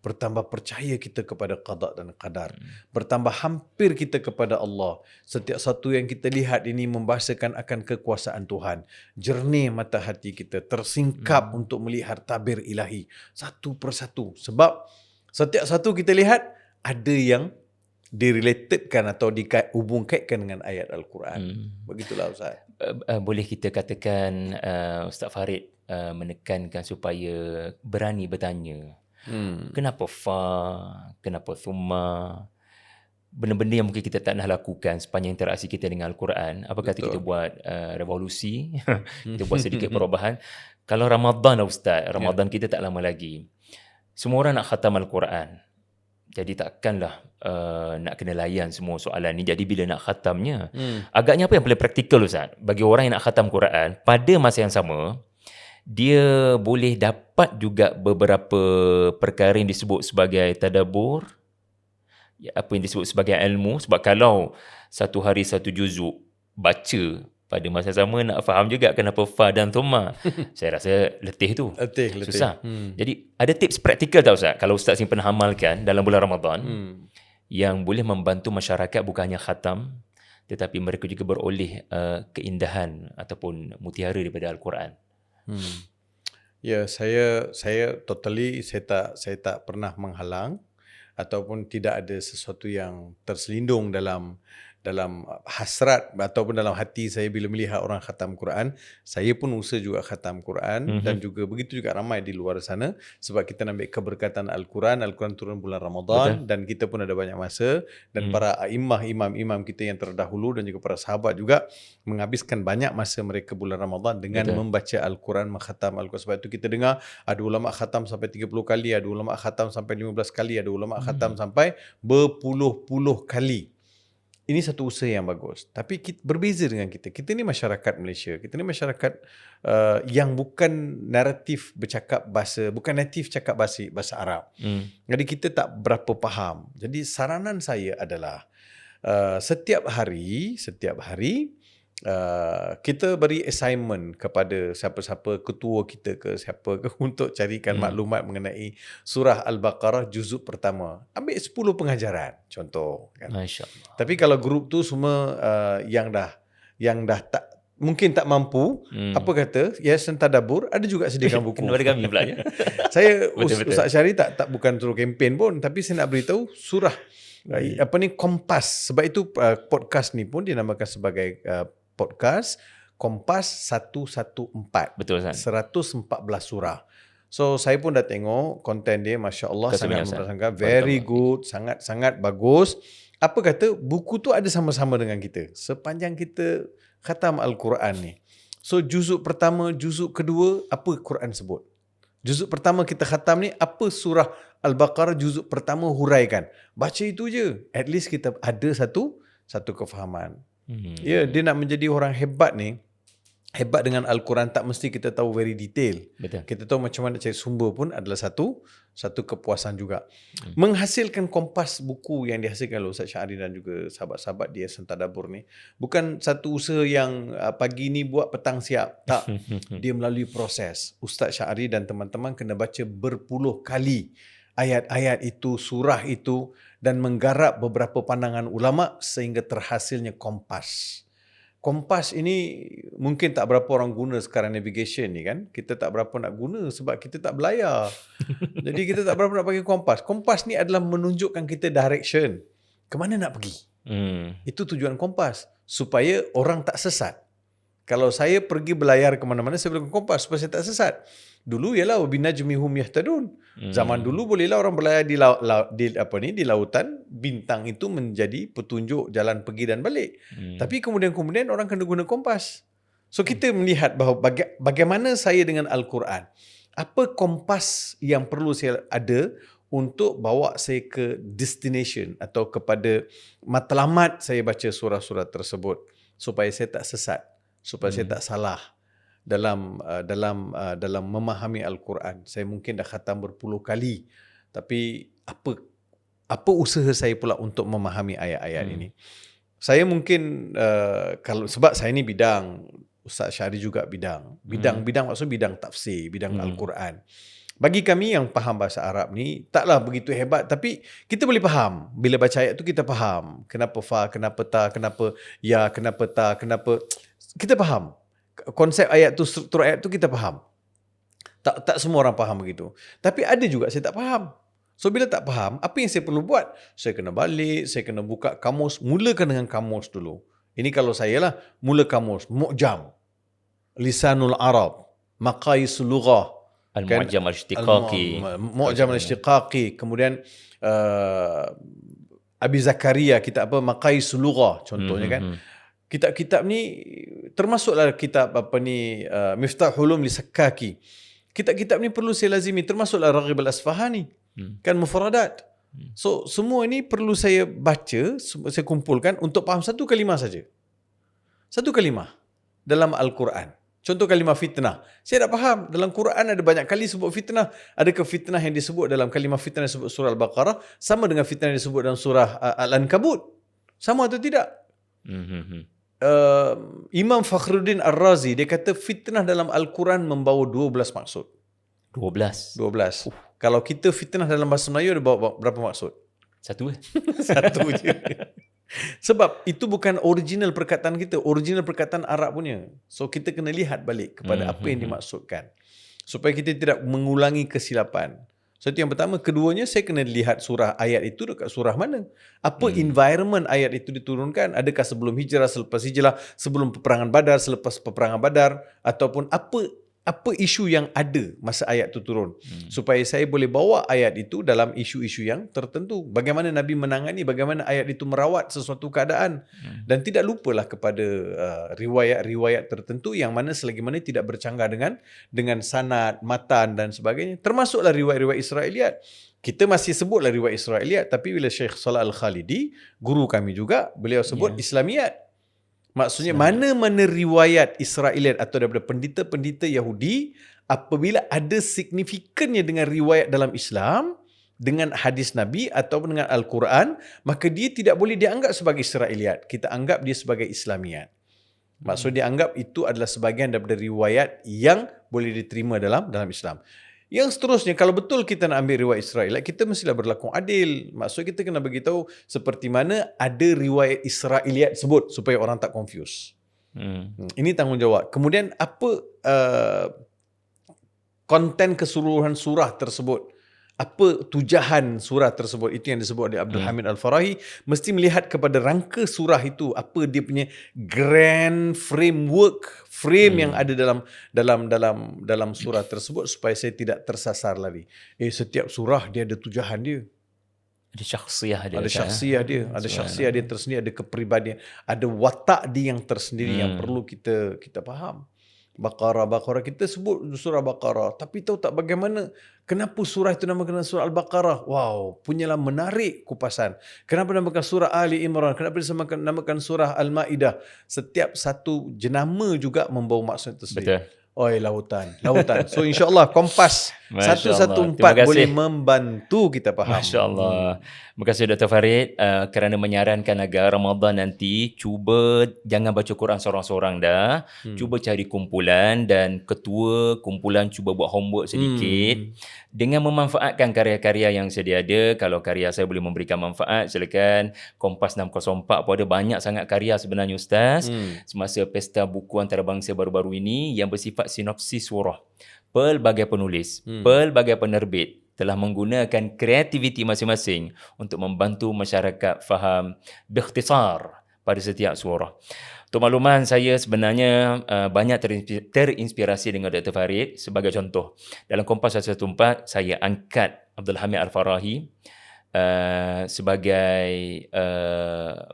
Bertambah percaya kita kepada qada dan qadar. Bertambah hampir kita kepada Allah. Setiap satu yang kita lihat ini membahasakan akan kekuasaan Tuhan. Jernih mata hati kita. Tersingkap untuk melihat tabir ilahi. Satu persatu. Sebab setiap satu kita lihat ada yang direlatedkan atau dihubung-kaitkan dengan ayat Al-Quran. Begitulah Ustaz. Boleh kita katakan Ustaz Farid menekankan supaya berani bertanya. Kenapa fa? Kenapa thumma? Benda-benda yang mungkin kita tak nak lakukan sepanjang interaksi kita dengan Al-Quran. Apa kata kita buat revolusi? Kita buat sedikit perubahan. Kalau Ramadan lah Ustaz, Ramadan kita tak lama lagi. Semua orang nak khatam Al-Quran. Jadi takkanlah nak kena layan semua soalan ni. Jadi bila nak khatamnya, agaknya apa yang paling praktikal Ustaz? Bagi orang yang nak khatam Quran, pada masa yang sama, dia boleh dapat juga beberapa perkara yang disebut sebagai tadabbur, apa yang disebut sebagai ilmu. Sebab kalau satu hari satu juzuk baca, pada masa sama nak faham juga kenapa fa dan thumma. Saya rasa letih tu. Letih. Susah. Jadi ada tips praktikal tak Ustaz, kalau Ustaz simpan amalkan dalam bulan Ramadan, yang boleh membantu masyarakat bukan hanya khatam, tetapi mereka juga beroleh keindahan ataupun mutiara daripada Al-Quran. Ya, saya totally saya tak pernah menghalang ataupun tidak ada sesuatu yang terselindung dalam hasrat ataupun dalam hati saya bila melihat orang khatam Quran. Saya pun usaha juga khatam Quran dan juga begitu juga ramai di luar sana, sebab kita nak ambil keberkatan Al-Quran. Al-Quran turun bulan Ramadan. Betul. Dan kita pun ada banyak masa, dan para imam kita yang terdahulu dan juga para sahabat juga menghabiskan banyak masa mereka bulan Ramadan dengan membaca Al-Quran, mengkhatam Al-Quran. Sebab itu kita dengar ada ulama khatam sampai 30 kali, ada ulama khatam sampai 15 kali, ada ulama khatam sampai berpuluh-puluh kali. Ini satu usaha yang bagus. Tapi berbeza dengan kita. Kita ni masyarakat Malaysia. Kita ni masyarakat yang bukan naratif bercakap bahasa, bukan native cakap bahasa Arab. Jadi kita tak berapa faham. Jadi saranan saya adalah setiap hari kita beri assignment kepada siapa-siapa, ketua kita ke siapa ke, untuk carikan maklumat mengenai surah Al-Baqarah juzuk pertama. Ambil 10 pengajaran contoh kan. Masya-Allah. Tapi kalau grup tu semua yang dah tak, mungkin tak mampu, apa kata Yayasan Tadabbur ada juga sediakan buku. Kepada kami pula ya. Saya Ustaz Syari tak bukan suruh kempen pun, tapi saya nak beritahu surah Kompas. Sebab itu podcast ni pun dinamakan sebagai podcast Kompas 114. Betul Ustaz. 114 surah. So saya pun dah tengok konten dia, Masya Allah, sangat memperasangkan, very good, sangat bagus. Apa kata, buku tu ada sama-sama dengan kita sepanjang kita khatam Al-Quran ni. So juzuk pertama, juzuk kedua, apa Quran sebut? Juzuk pertama kita khatam ni, apa surah Al-Baqarah juzuk pertama huraikan. Baca itu je. At least kita ada satu kefahaman. Ya, dia nak menjadi orang hebat ni, hebat dengan Al-Quran, tak mesti kita tahu very detail. Betul. Kita tahu macam mana cari sumber pun adalah satu kepuasan juga. Menghasilkan kompas buku yang dihasilkan oleh Ustaz Syahri dan juga sahabat-sahabat di Yayasan Tadabbur ni bukan satu usaha yang pagi ni buat petang siap. Tak. Dia melalui proses. Ustaz Syahri dan teman-teman kena baca berpuluh kali ayat-ayat itu, surah itu dan menggarap beberapa pandangan ulama sehingga terhasilnya Kompas. Kompas ini mungkin tak berapa orang guna sekarang navigation ni kan. Kita tak berapa nak guna sebab kita tak berlayar. Jadi kita tak berapa nak pakai kompas. Kompas ni adalah menunjukkan kita direction. Ke mana nak pergi. Itu tujuan kompas. Supaya orang tak sesat. Kalau saya pergi berlayar ke mana-mana, saya boleh kompas supaya saya tak sesat. Dulu ialah binajmihum yahtadun. Zaman dulu bolehlah orang berlayar di lautan, bintang itu menjadi petunjuk jalan pergi dan balik. Tapi kemudian orang kena guna kompas. So kita melihat bahawa bagaimana saya dengan Al-Quran. Apa kompas yang perlu saya ada untuk bawa saya ke destination atau kepada matlamat saya baca surah-surah tersebut supaya saya tak sesat, supaya saya tak salah dalam memahami Al-Quran. Saya mungkin dah khatam berpuluh kali, tapi apa usaha saya pula untuk memahami ayat-ayat ini? Saya mungkin kalau sebab saya ni bidang, Ustaz Syahri juga bidang maksud bidang tafsir, bidang Al-Quran. Bagi kami yang faham bahasa Arab ni taklah begitu hebat, tapi kita boleh faham. Bila baca ayat tu kita faham. Kenapa fa, kenapa ta, kenapa ya, kenapa ta, kenapa, kita faham. Konsep ayat tu, struktur ayat tu kita faham. Tak semua orang faham begitu. Tapi ada juga saya tak faham. So bila tak faham, apa yang saya perlu buat? Saya kena balik, saya kena buka kamus. Mulakan dengan kamus dulu. Ini kalau saya lah, mula kamus. Mu'jam, Lisanul Arab, Maqayisul Lughah, Al-Mu'jam al-Ishtiqaqi. Mu'jam al-Ishtiqaqi. Kemudian Abi Zakaria, kitab apa? Maqayisul Lughah contohnya kan. Kitab-kitab ni termasuklah kitab Miftahul Ulum li Sakkaki. Kitab-kitab ni perlu saya lazimi, termasuklah Raghib al-Asfahani. Kan mufradat. So semua ni perlu saya baca, saya kumpulkan untuk faham satu kalimah saja. Satu kalimah dalam Al-Quran. Contoh kalimah fitnah. Saya tak faham. Dalam Quran ada banyak kali sebut fitnah. Adakah fitnah yang disebut dalam kalimah fitnah yang disebut surah Al-Baqarah sama dengan fitnah yang disebut dalam surah Al-Ankabut? Sama atau tidak? Imam Fakhruddin Ar-Razi, dia kata fitnah dalam Al-Quran membawa 12 maksud. 12. Kalau kita fitnah dalam bahasa Melayu ada bawa berapa maksud? Satu Satu je. Sebab itu bukan original perkataan kita, original perkataan Arab punya. So kita kena lihat balik kepada apa yang dimaksudkan supaya kita tidak mengulangi kesilapan. So itu yang pertama. Keduanya, saya kena lihat surah ayat itu dekat surah mana. Apa environment ayat itu diturunkan? Adakah sebelum hijrah, selepas hijrah, sebelum peperangan Badar, selepas peperangan Badar, ataupun apa isu yang ada masa ayat itu turun, supaya saya boleh bawa ayat itu dalam isu-isu yang tertentu. Bagaimana Nabi menangani, bagaimana ayat itu merawat sesuatu keadaan, dan tidak lupalah kepada riwayat-riwayat tertentu yang mana selagi mana tidak bercanggah dengan sanad, matan dan sebagainya. Termasuklah riwayat-riwayat Israiliyat. Kita masih sebutlah riwayat Israiliyat, tapi bila Syekh Salah Al-Khalidi, guru kami juga, beliau sebut Islamiyat. Maksudnya mana-mana riwayat Israiliyat atau daripada pendeta-pendeta Yahudi, apabila ada signifikannya dengan riwayat dalam Islam, dengan hadis Nabi atau dengan Al-Quran, maka dia tidak boleh dianggap sebagai Israiliyat. Kita anggap dia sebagai Islamiyat. Maksudnya dianggap itu adalah sebahagian daripada riwayat yang boleh diterima dalam Islam. Yang seterusnya, kalau betul kita nak ambil riwayat Israiliyat, kita mestilah berlaku adil. Maksud kita kena beritahu seperti mana ada riwayat Israiliyat sebut supaya orang tak confuse. Ini tanggungjawab. Kemudian apa konten keseluruhan surah tersebut? Apa tujahan surah tersebut? Itu yang disebut oleh Abdul Hamid Al-Farahi. Mesti melihat kepada rangka surah itu, apa dia punya grand frame yang ada dalam surah tersebut, supaya saya tidak tersasar lagi. Setiap surah dia ada tujahan dia. Ada syakhsiah dia. Ada syakhsiah dia tersendiri, ada kepribadian, ada watak dia yang tersendiri yang perlu kita faham. Baqarah, kita sebut surah Baqarah, tapi tahu tak bagaimana, kenapa surah itu namakan surah Al-Baqarah? Wow, punyalah menarik kupasan. Kenapa namakan surah Ali Imran? Kenapa namakan surah Al-Ma'idah? Setiap satu jenama juga membawa maksud tersendiri. Oi, lautan. So insya-Allah Kompas Masya Allah. Terima 114 boleh kasih. membantu kita faham. Masya Allah. Terima kasih Dr. Farid kerana menyarankan agar Ramadan nanti cuba jangan baca Quran seorang-seorang dah. Cuba cari kumpulan dan ketua kumpulan cuba buat homework sedikit. Dengan memanfaatkan karya-karya yang sedia ada. Kalau karya saya boleh memberikan manfaat, silakan. Kompas 604 pun ada banyak sangat karya sebenarnya Ustaz. Semasa Pesta Buku Antarabangsa baru-baru ini yang bersifat sinopsis surah. Pelbagai penulis, pelbagai penerbit telah menggunakan kreativiti masing-masing untuk membantu masyarakat faham biikhtisar pada setiap surah. Untuk makluman saya sebenarnya banyak terinspirasi dengan Dr. Farid. Sebagai contoh, dalam Kompas 114 saya angkat Abdul Hamid Al-Farahi sebagai 7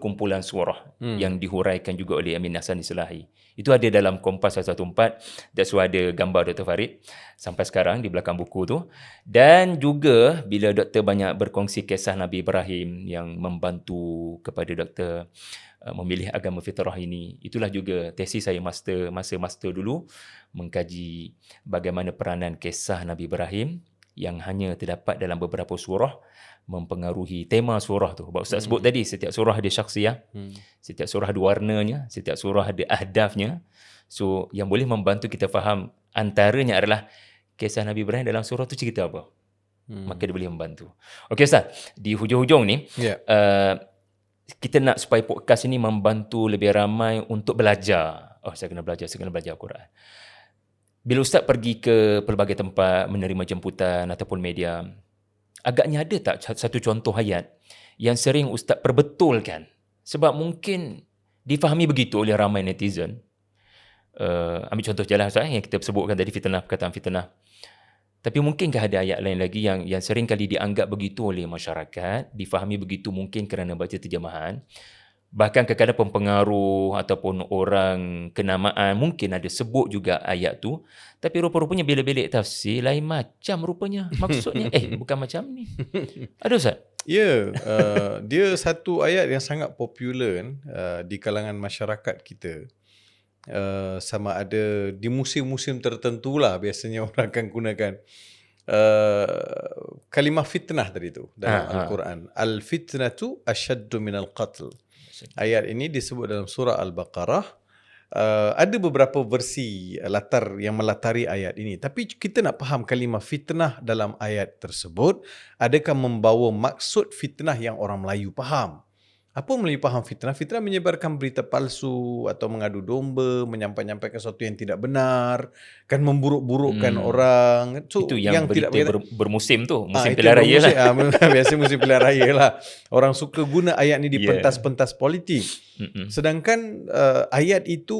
kumpulan surah yang dihuraikan juga oleh Amin Hassan Islahi. Itu ada dalam Kompas 114. That's why ada gambar Dr. Farid sampai sekarang di belakang buku tu. Dan juga bila doktor banyak berkongsi kisah Nabi Ibrahim yang membantu kepada doktor memilih agama fitrah ini. Itulah juga tesis saya masa master dulu, mengkaji bagaimana peranan kisah Nabi Ibrahim yang hanya terdapat dalam beberapa surah mempengaruhi tema surah tu. Sebab Ustaz sebut tadi, setiap surah ada syakhsiah, setiap surah ada warnanya, setiap surah ada ahdafnya. So, yang boleh membantu kita faham antaranya adalah kisah Nabi Ibrahim dalam surah tu cerita apa. Maka dia boleh membantu. Okey Ustaz, di hujung-hujung ni, kita nak supaya podcast ini membantu lebih ramai untuk belajar. Saya kena belajar Al-Quran. Bila Ustaz pergi ke pelbagai tempat menerima jemputan ataupun media, agaknya ada tak satu contoh ayat yang sering Ustaz perbetulkan? Sebab mungkin difahami begitu oleh ramai netizen. Ambil contoh je lah Ustaz, yang kita sebutkan tadi fitnah, perkataan fitnah. Tapi mungkinkah ada ayat lain lagi yang sering kali dianggap begitu oleh masyarakat, difahami begitu mungkin kerana baca terjemahan, bahkan kadang-kadang pempengaruh ataupun orang kenamaan mungkin ada sebut juga ayat tu, tapi rupa-rupanya bila belik tafsir lain macam rupanya maksudnya. Bukan macam ni. Ada Ustaz? Ya, dia satu ayat yang sangat popular di kalangan masyarakat kita. Sama ada di musim-musim tertentu lah biasanya orang akan gunakan kalimah fitnah tadi tu dalam Al-Quran. Al-fitnatu asyaddu minal qatl. Ayat ini disebut dalam surah Al-Baqarah. Ada beberapa versi latar yang melatari ayat ini. Tapi kita nak faham kalimah fitnah dalam ayat tersebut, adakah membawa maksud fitnah yang orang Melayu faham? Apa Melayu faham fitnah? Fitnah menyebarkan berita palsu atau mengadu domba, menyampaikan sesuatu yang tidak benar, kan memburuk-burukkan orang. So, itu yang berita tidak bermusim tu, musim itu pilihan raya lah. Biasa musim pilihan raya lah. Orang suka guna ayat ni di pentas-pentas politik. Sedangkan ayat itu,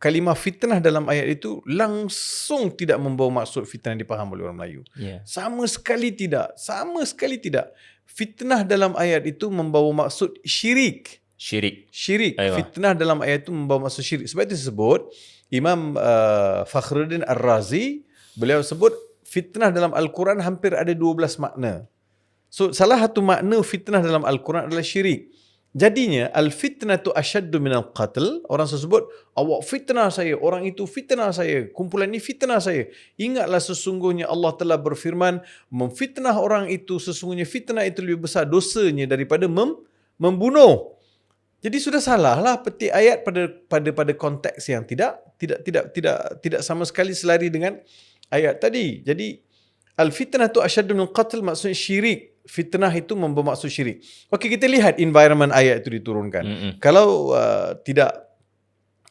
kalimah fitnah dalam ayat itu langsung tidak membawa maksud fitnah yang dipaham oleh orang Melayu. Sama sekali tidak. Fitnah dalam ayat itu membawa maksud syirik. Fitnah dalam ayat itu membawa maksud syirik. Sebab itu disebut Imam Fakhruddin Ar-Razi, beliau sebut fitnah dalam Al-Quran hampir ada 12 makna. So salah satu makna fitnah dalam Al-Quran adalah syirik. Jadinya al-fitnatu asyaddu minal qatl. Orang sebut, awak fitnah saya, orang itu fitnah saya, kumpulan ini fitnah saya. Ingatlah sesungguhnya Allah telah berfirman, memfitnah orang itu, sesungguhnya fitnah itu lebih besar dosanya daripada membunuh. Jadi sudah salahlah petik ayat pada konteks yang tidak sama sekali selari dengan ayat tadi. Jadi al-fitnatu asyaddu minal qatl maksudnya syirik. Fitnah itu membawa maksud syirik. Okey, kita lihat environment ayat itu diturunkan. Kalau tidak,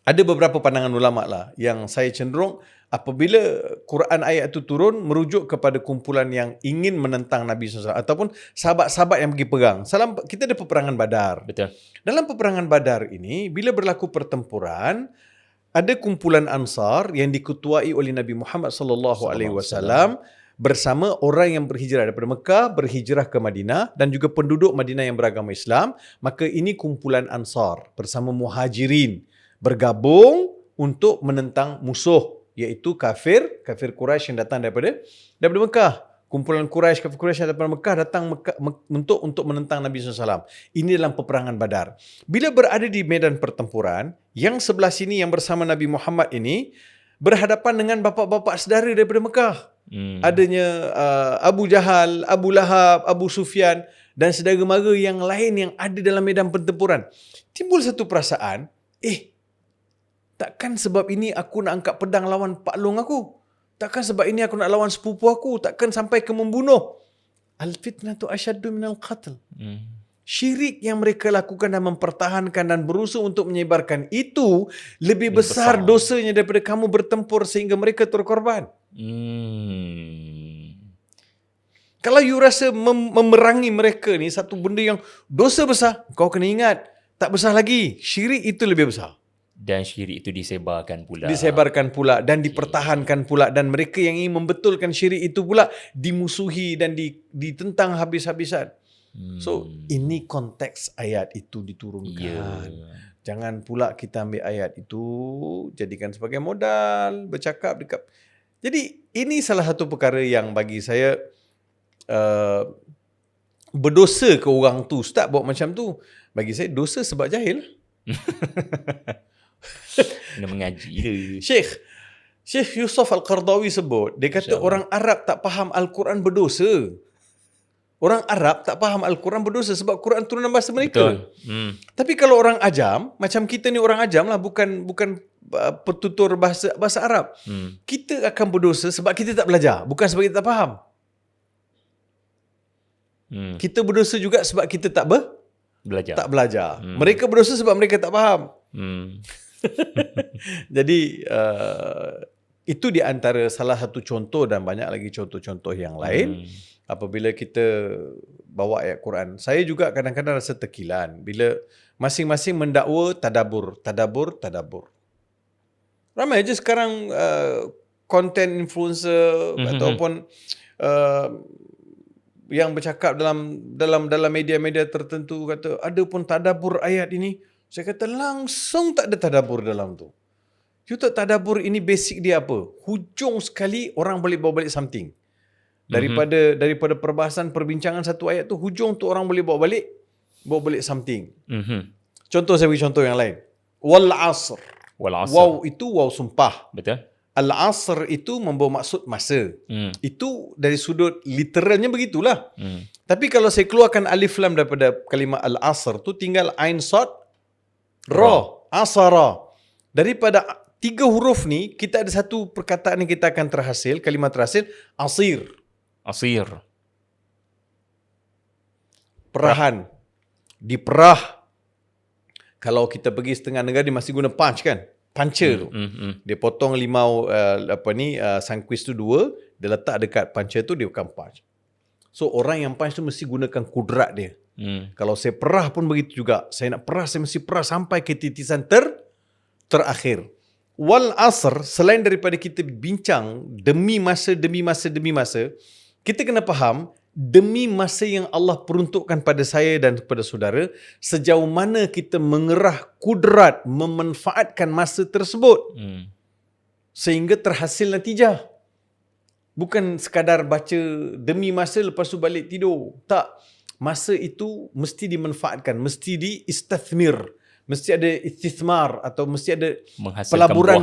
ada beberapa pandangan ulama lah yang saya cenderung apabila Quran ayat itu turun merujuk kepada kumpulan yang ingin menentang Nabi SAW ataupun sahabat-sahabat yang pergi perang. Kita ada peperangan Badar. Betul. Dalam peperangan Badar ini, bila berlaku pertempuran, ada kumpulan Ansar yang diketuai oleh Nabi Muhammad SAW bersama orang yang berhijrah daripada Mekah, berhijrah ke Madinah dan juga penduduk Madinah yang beragama Islam. Maka ini kumpulan Ansar bersama Muhajirin bergabung untuk menentang musuh, iaitu kafir Quraisy yang datang daripada Mekah. Kumpulan kafir Quraisy yang daripada Mekah datang untuk menentang Nabi SAW. Ini dalam peperangan Badar. Bila berada di medan pertempuran, yang sebelah sini yang bersama Nabi Muhammad ini, berhadapan dengan bapa-bapa saudara daripada Mekah. Hmm. Adanya Abu Jahal, Abu Lahab, Abu Sufyan dan saudara mara yang lain yang ada dalam medan pertempuran. Timbul satu perasaan, takkan sebab ini aku nak angkat pedang lawan Pak Long aku? Takkan sebab ini aku nak lawan sepupu aku? Takkan sampai ke membunuh? Al-fitnatu asyaddu minal qatl. Syirik yang mereka lakukan dan mempertahankan dan berusaha untuk menyebarkan itu lebih besar dosanya daripada kamu bertempur sehingga mereka terkorban. Kalau you rasa memerangi mereka ni satu benda yang dosa besar, kau kena ingat, tak besar lagi. Syirik itu lebih besar. Dan syirik itu disebarkan pula Dan dipertahankan pula, dan mereka yang ingin membetulkan syirik itu pula dimusuhi dan ditentang habis-habisan. So ini konteks ayat itu diturunkan. Jangan pula kita ambil ayat itu jadikan sebagai modal bercakap dekat. Jadi ini salah satu perkara yang bagi saya berdosa ke orang tu. Ustaz buat macam tu. Bagi saya dosa sebab jahil. Kena mengaji dia. Syekh Yusuf Al-Qardawi sebut, dia kata orang Arab tak faham Al-Quran berdosa. Orang Arab tak faham Al-Quran berdosa sebab Quran turun dalam bahasa mereka. Betul. Tapi kalau orang ajam, macam kita ni orang ajam lah, bukan petutur bahasa Arab. Kita akan berdosa sebab kita tak belajar, bukan sebab kita tak faham. Kita berdosa juga sebab kita tak belajar. Mereka berdosa sebab mereka tak faham. Jadi itu di antara salah satu contoh, dan banyak lagi contoh-contoh yang lain. Apabila kita bawa ayat Quran, saya juga kadang-kadang rasa terkilan bila masing-masing mendakwa tadabbur. Ramai je sekarang content influencer ataupun yang bercakap dalam media-media tertentu kata ada pun tadabbur ayat ini. Saya kata langsung tak ada tadabbur dalam tu. You tak tadabbur, ini basic dia apa? Hujung sekali orang boleh bawa balik something. Daripada perbahasan perbincangan satu ayat tu, hujung tu orang boleh bawa balik something. Contoh, saya beri contoh yang lain. Wal asr. Waw itu waw sumpah. Betul. Al-asr itu membawa maksud masa. Itu dari sudut literalnya begitulah. Tapi kalau saya keluarkan alif lam daripada kalimah al-asr tu, tinggal ain sad ra, asara. Daripada 3 huruf ni, kita ada satu perkataan yang kita akan terhasil, kalimah terhasil, asir. Perahan. Diperah. Kalau kita pergi setengah negara, dia masih guna punch kan? Puncher tu. Dia potong limau sangkuis tu 2, dia letak dekat puncher tu, dia akan punch. So orang yang punch tu mesti gunakan kudrat dia. Kalau saya perah pun begitu juga. Saya nak perah, saya mesti perah sampai ke titisan terakhir. Wal asr, selain daripada kita bincang demi masa, kita kena faham demi masa yang Allah peruntukkan pada saya dan kepada saudara, sejauh mana kita mengerah kudrat memanfaatkan masa tersebut sehingga terhasil natijah. Bukan sekadar baca demi masa lepas tu balik tidur. Tak. Masa itu mesti dimanfaatkan, mesti diistathmir, mesti ada istithmar, atau mesti ada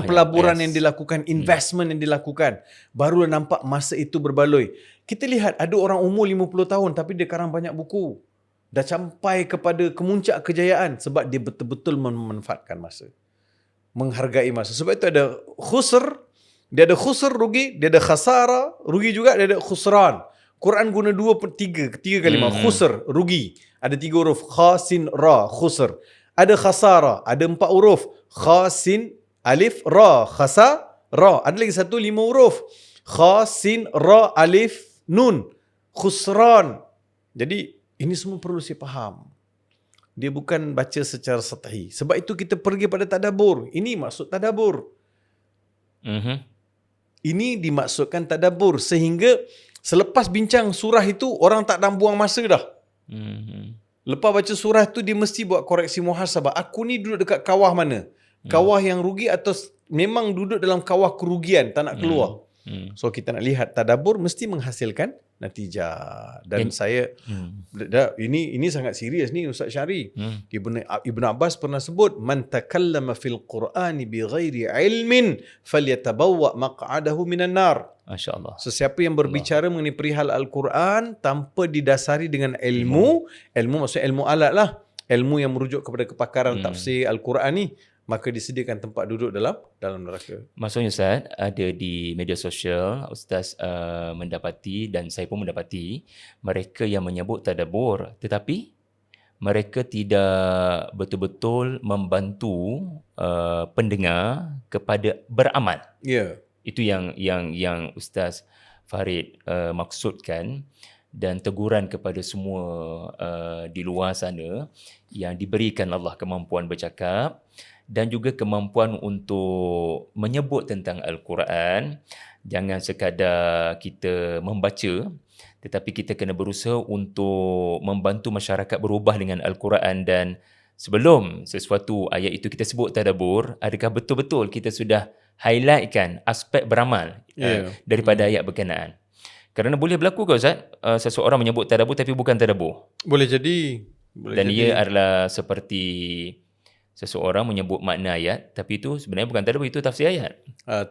pelaburan yang dilakukan, investment yang dilakukan. Barulah nampak masa itu berbaloi. Kita lihat ada orang umur 50 tahun tapi dia karang banyak buku. Dah sampai kepada kemuncak kejayaan sebab dia betul-betul memanfaatkan masa. Menghargai masa. Sebab itu ada khusr, dia ada khusr rugi, dia ada khasara rugi juga, dia ada khusran. Quran guna 3 kalimah. Khusr, rugi. Ada 3 huruf. Khasin, ra, khusr. Ada khasara, ada 4 huruf. Khasin, alif, ra, khasa, ra. Ada lagi 5 huruf. Khasin, ra, alif, nun. Khusran. Jadi, ini semua perlu saya faham. Dia bukan baca secara satahi. Sebab itu kita pergi pada tadabbur. Ini maksud tadabbur. Ini dimaksudkan tadabbur. Sehingga selepas bincang surah itu, orang tak nak buang masa dah. Lepas baca surah tu, dia mesti buat koreksi muhasabah. Aku ni duduk dekat kawah mana? Kawah yang rugi atau memang duduk dalam kawah kerugian, tak nak keluar? So kita nak lihat tadabbur mesti menghasilkan natijah. Dan saya ini sangat serius ni Ustaz Syari. Ibn Abbas pernah sebut, man takallama fil Qur'ani bighairi ilmin falyatabawwa maq'adahu minan nar. Masya-Allah. Sesiapa yang berbicara mengenai perihal Al-Quran tanpa didasari dengan ilmu maksudnya ilmu alat lah, ilmu yang merujuk kepada kepakaran tafsir Al-Quran ni, maka disediakan tempat duduk dalam neraka. Maksudnya Ustaz, ada di media sosial, Ustaz mendapati dan saya pun mendapati mereka yang menyebut tadabbur tetapi mereka tidak betul-betul membantu pendengar kepada beramal. Ya. Itu yang Ustaz Farid maksudkan, dan teguran kepada semua di luar sana yang diberikan Allah kemampuan bercakap dan juga kemampuan untuk menyebut tentang Al-Quran. Jangan sekadar kita membaca, tetapi kita kena berusaha untuk membantu masyarakat berubah dengan Al-Quran. Dan sebelum sesuatu ayat itu kita sebut tadabbur, adakah betul-betul kita sudah highlightkan aspek beramal daripada ayat berkenaan? Kerana boleh berlaku ke Ustaz, seseorang menyebut tadabbur tapi bukan tadabbur. Boleh jadi. Dan ia adalah seperti seseorang menyebut makna ayat tapi itu sebenarnya bukan tadabbur, itu tafsir ayat.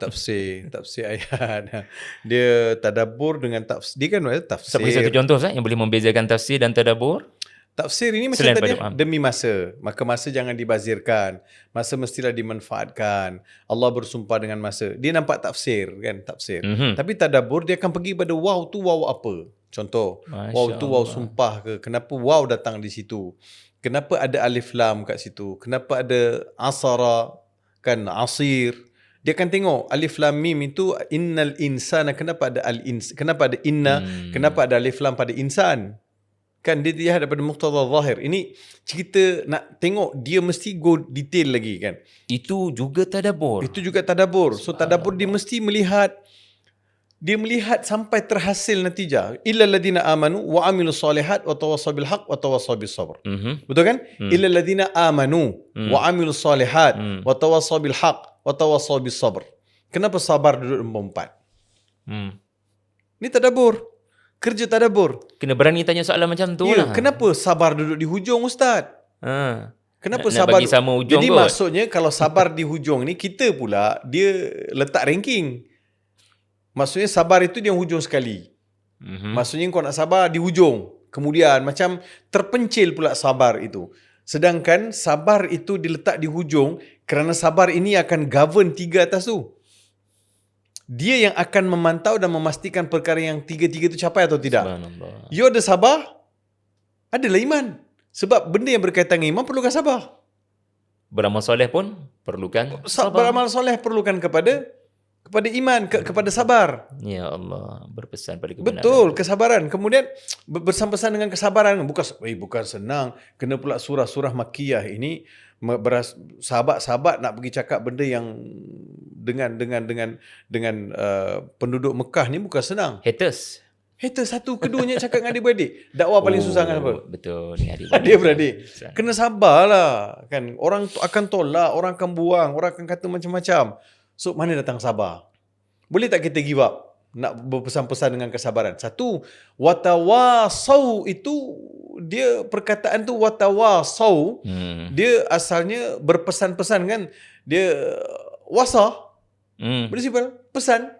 Tafsir ayat. Dia tadabbur dengan tafsir. Dia kan tafsir. Seperti satu contoh Ustaz yang boleh membezakan tafsir dan tadabbur. Tafsir ini macam tadi demi masa. Maka masa jangan dibazirkan. Masa mestilah dimanfaatkan. Allah bersumpah dengan masa. Dia nampak tafsir kan, tafsir. Tapi tadabbur dia akan pergi pada wow tu wow apa. Contoh, wow tu wow sumpah ke? Kenapa wow datang di situ? Kenapa ada alif lam kat situ? Kenapa ada asara, kan, asir? Dia akan tengok alif lam mim itu innal insana, kenapa ada kenapa ada inna, kenapa ada alif lam pada insan? Kan dia lihat daripada muqtada zahir. Ini cerita nak tengok, dia mesti go detail lagi kan. Itu juga tadabbur. So tadabbur dia mesti melihat sampai terhasil natijah. Illal ladina amanu wa amilus solihat wa tawassaw bil haqq wa tawassaw bis sabr. Betul kan? Illal ladina amanu wa amilus solihat wa tawassaw bil haqq wa tawassaw bis sabr. Kenapa sabar duduk nombor 4? Ni tadabbur. Kerja tadabbur. Kena berani tanya soalan macam tu lah. Kenapa sabar duduk di hujung Ustaz? Kenapa nak sabar? Bagi sama hujung. Jadi maksudnya kalau sabar di hujung ni, kita pula dia letak ranking. Maksudnya sabar itu dia hujung sekali. Maksudnya kau nak sabar di hujung. Kemudian macam terpencil pula sabar itu. Sedangkan sabar itu diletak di hujung kerana sabar ini akan govern 3 atas tu. Dia yang akan memantau dan memastikan perkara yang 3-3 itu capai atau tidak. You ada sabar, adalah iman. Sebab benda yang berkaitan dengan iman perlukan sabar. Beramal soleh pun perlukan sabar. Beramal soleh perlukan kepada iman, kepada sabar. Ya Allah, berpesan pada kebenaran. Betul, kesabaran. Kemudian bersama-sama dengan kesabaran. Bukan senang. Kena pula surah-surah Makkiyah ini. Sahabat-sahabat nak pergi cakap benda yang dengan penduduk Mekah ni bukan senang. Haters satu, keduanya cakap dengan adik-beradik. Dakwah paling susah kan apa? Betul, ni adik-beradik. Kena sabarlah kan. Orang akan tolak, orang akan buang, orang akan kata macam-macam. So mana datang sabar? Boleh tak kita give up nak berpesan-pesan dengan kesabaran? Satu, watawasau itu dia perkataan tu watawasau, dia asalnya berpesan-pesan kan. Dia wasa, bersifat pesan.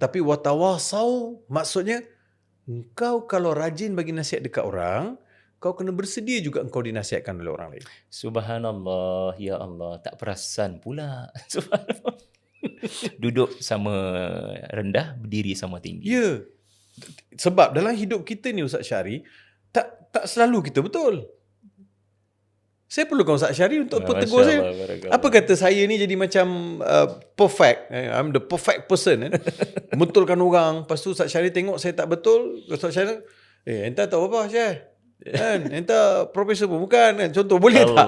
Tapi watawasau maksudnya engkau kalau rajin bagi nasihat dekat orang, kau kena bersedia juga engkau dinasihatkan oleh orang lain. Subhanallah, ya Allah, tak perasan pula. Subhanallah. Duduk sama rendah, berdiri sama tinggi. Ya. Sebab dalam hidup kita ni Ustaz Syari, tak selalu kita betul. Saya perlukan Ustaz Syari untuk tegur saya. Apa kata saya ni jadi macam perfect. I'm the perfect person. Betulkan orang. Lepas tu Ustaz Syari tengok saya tak betul. Ustaz Syari, entah tahu apa Syekh. Kan? Entah profesor pun bukan. Kan? Contoh boleh tak?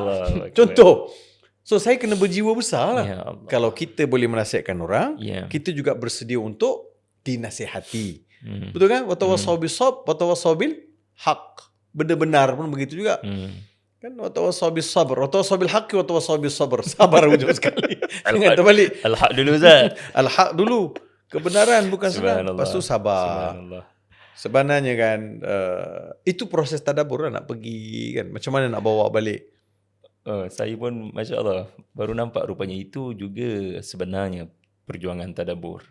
Contoh. So saya kena berjiwa besar lah. Ya, kalau kita boleh menasihatkan orang, kita juga bersedia untuk dinasihati. Betul kan? Watawassaw bis sabr, watawassaw bil haqq. Benda benar pun begitu juga. Kan watawassaw bis sabr, watawassaw bil haqqi, watawassaw bis sabr. Sabar hujung sekali. Jangan terbalik. Al-haq dulu Ustaz. Al-haq dulu. Kebenaran bukan senang. Lepas tu Subhanallah. sabar. Subhanallah. Sebenarnya kan, itu proses tadabbur lah nak pergi kan. Macam mana nak bawa balik. Saya pun Masya Allah baru nampak rupanya itu juga sebenarnya perjuangan tadabbur.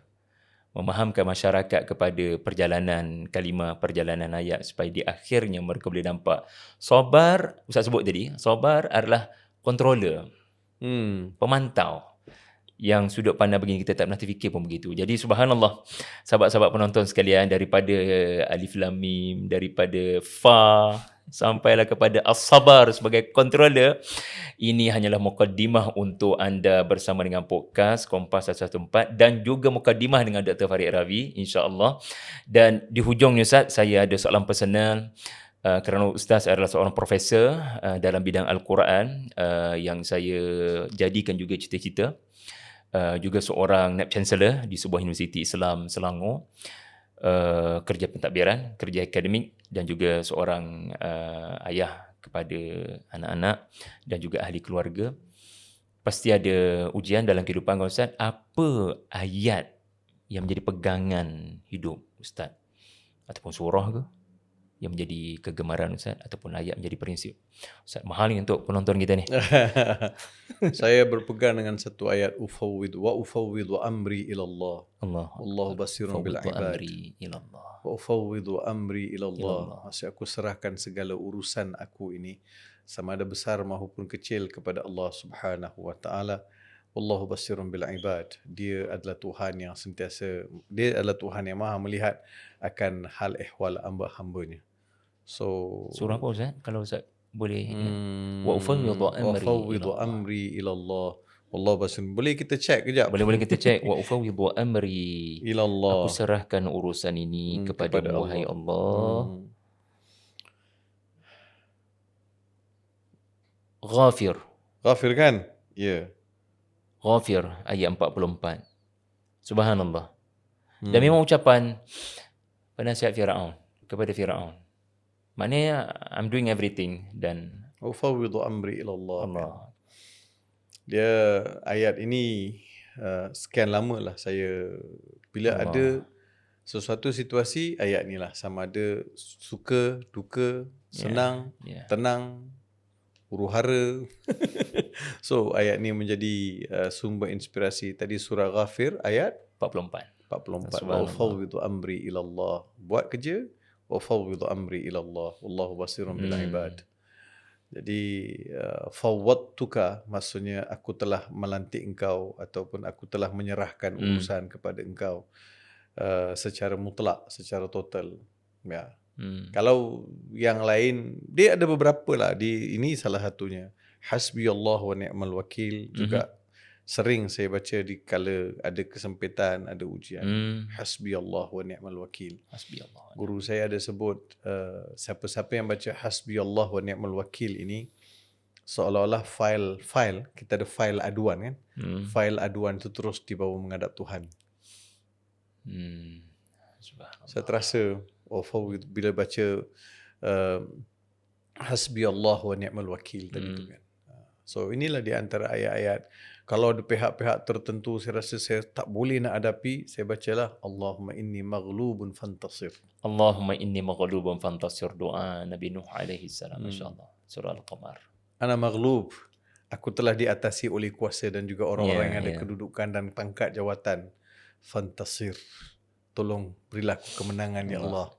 Memahamkan masyarakat kepada perjalanan kalimah, perjalanan ayat supaya di akhirnya mereka boleh nampak. Sabar, Ustaz sebut tadi, sabar adalah controller, pemantau. Yang sudut pandang begini kita tak pernah terfikir pun begitu. Jadi subhanallah, sahabat-sahabat penonton sekalian, daripada Alif Lam Mim, daripada Fa, sampailah kepada As-Sabar sebagai controller. Ini hanyalah mukaddimah untuk anda bersama dengan podcast Kompas 114 dan juga mukaddimah dengan Dr. Farid Ravi, insya-Allah. Dan di hujungnya Ustaz, saya ada soalan personal. Kerana Ustaz adalah seorang profesor dalam bidang Al-Quran yang saya jadikan juga cita-cita. Juga seorang Naib Chancellor di sebuah universiti Islam Selangor, kerja pentadbiran, kerja akademik dan juga seorang ayah kepada anak-anak dan juga ahli keluarga. Pasti ada ujian dalam kehidupan kau Ustaz. Apa ayat yang menjadi pegangan hidup Ustaz? Ataupun surah ke yang menjadi kegemaran Ustaz, ataupun ayat menjadi prinsip Ustaz? Mahal ni untuk penonton kita ni. Saya berpegang dengan satu ayat, ufawwidhu amri ila Allah. Wallahu basirun bil ibad. Wa ufawwidhu amri ila Allah. Maksud aku serahkan segala urusan aku ini, sama ada besar maupun kecil, kepada Allah Subhanahu wa taala. Wallahu basirun bil ibad. Dia adalah Tuhan yang sentiasa, dia adalah Tuhan yang Maha melihat akan hal ehwal hamba-hambanya. So surah apa Ustaz? Kalau Ustaz boleh wa ufawwidhu amri ila Allah. Wallahu basir. Boleh kita check kejap? Boleh kita check. Wa ufawwidhu amri ila Allah. Aku serahkan urusan ini kepada wahai Allah. Ghafir. Ghafir kan? Ya. Ghafir ayat 44. Subhanallah. Dan memang ucapan penasihat Firaun kepada Firaun. Maknanya I'm doing everything dan ufawwidhu amri ila Allah. Allah. Dia ayat ini sekian lama lah saya, bila Allah. ada sesuatu situasi, ayat ni lah, sama ada suka, duka, senang, tenang, huru-hara. So ayat ni menjadi sumber inspirasi. Tadi surah Ghafir ayat 44. Wa ufawwidhu amri ila Allah. Buat kerja, wa ufawwidhu amri ila Allah. Wallahu basirun bil ibad. Jadi fawwadtuka maksudnya aku telah melantik engkau, ataupun aku telah menyerahkan urusan kepada engkau secara mutlak, secara total. Ya. Kalau yang lain, dia ada beberapa lah. Ini salah satunya. Hasbiyallah wa ni'mal wakil juga sering saya baca di kala ada kesempitan, ada ujian. Hasbiyallah wa ni'mal wakil. Hasbiyallah. Guru saya ada sebut, siapa-siapa yang baca Hasbiyallah wa ni'mal wakil ini, seolah-olah file kita ada file aduan kan. File aduan itu terus dibawa menghadap Tuhan. Saya terasa bila baca Hasbiyallah wa ni'mal wakil tadi tu kan. So inilah di antara ayat-ayat. Kalau ada pihak-pihak tertentu saya rasa saya tak boleh nak hadapi, saya bacalah Allahumma inni maghlubun fantasir. Allahumma inni maghlubun fantasir, doa Nabi Nuh alaihi salam. Masya-Allah. Surah Al-Qamar. Ana maghlub. Aku telah diatasi oleh kuasa dan juga orang-orang yang ada kedudukan dan pangkat jawatan. Fantasir. Tolong berilah aku kemenangan ya Allah.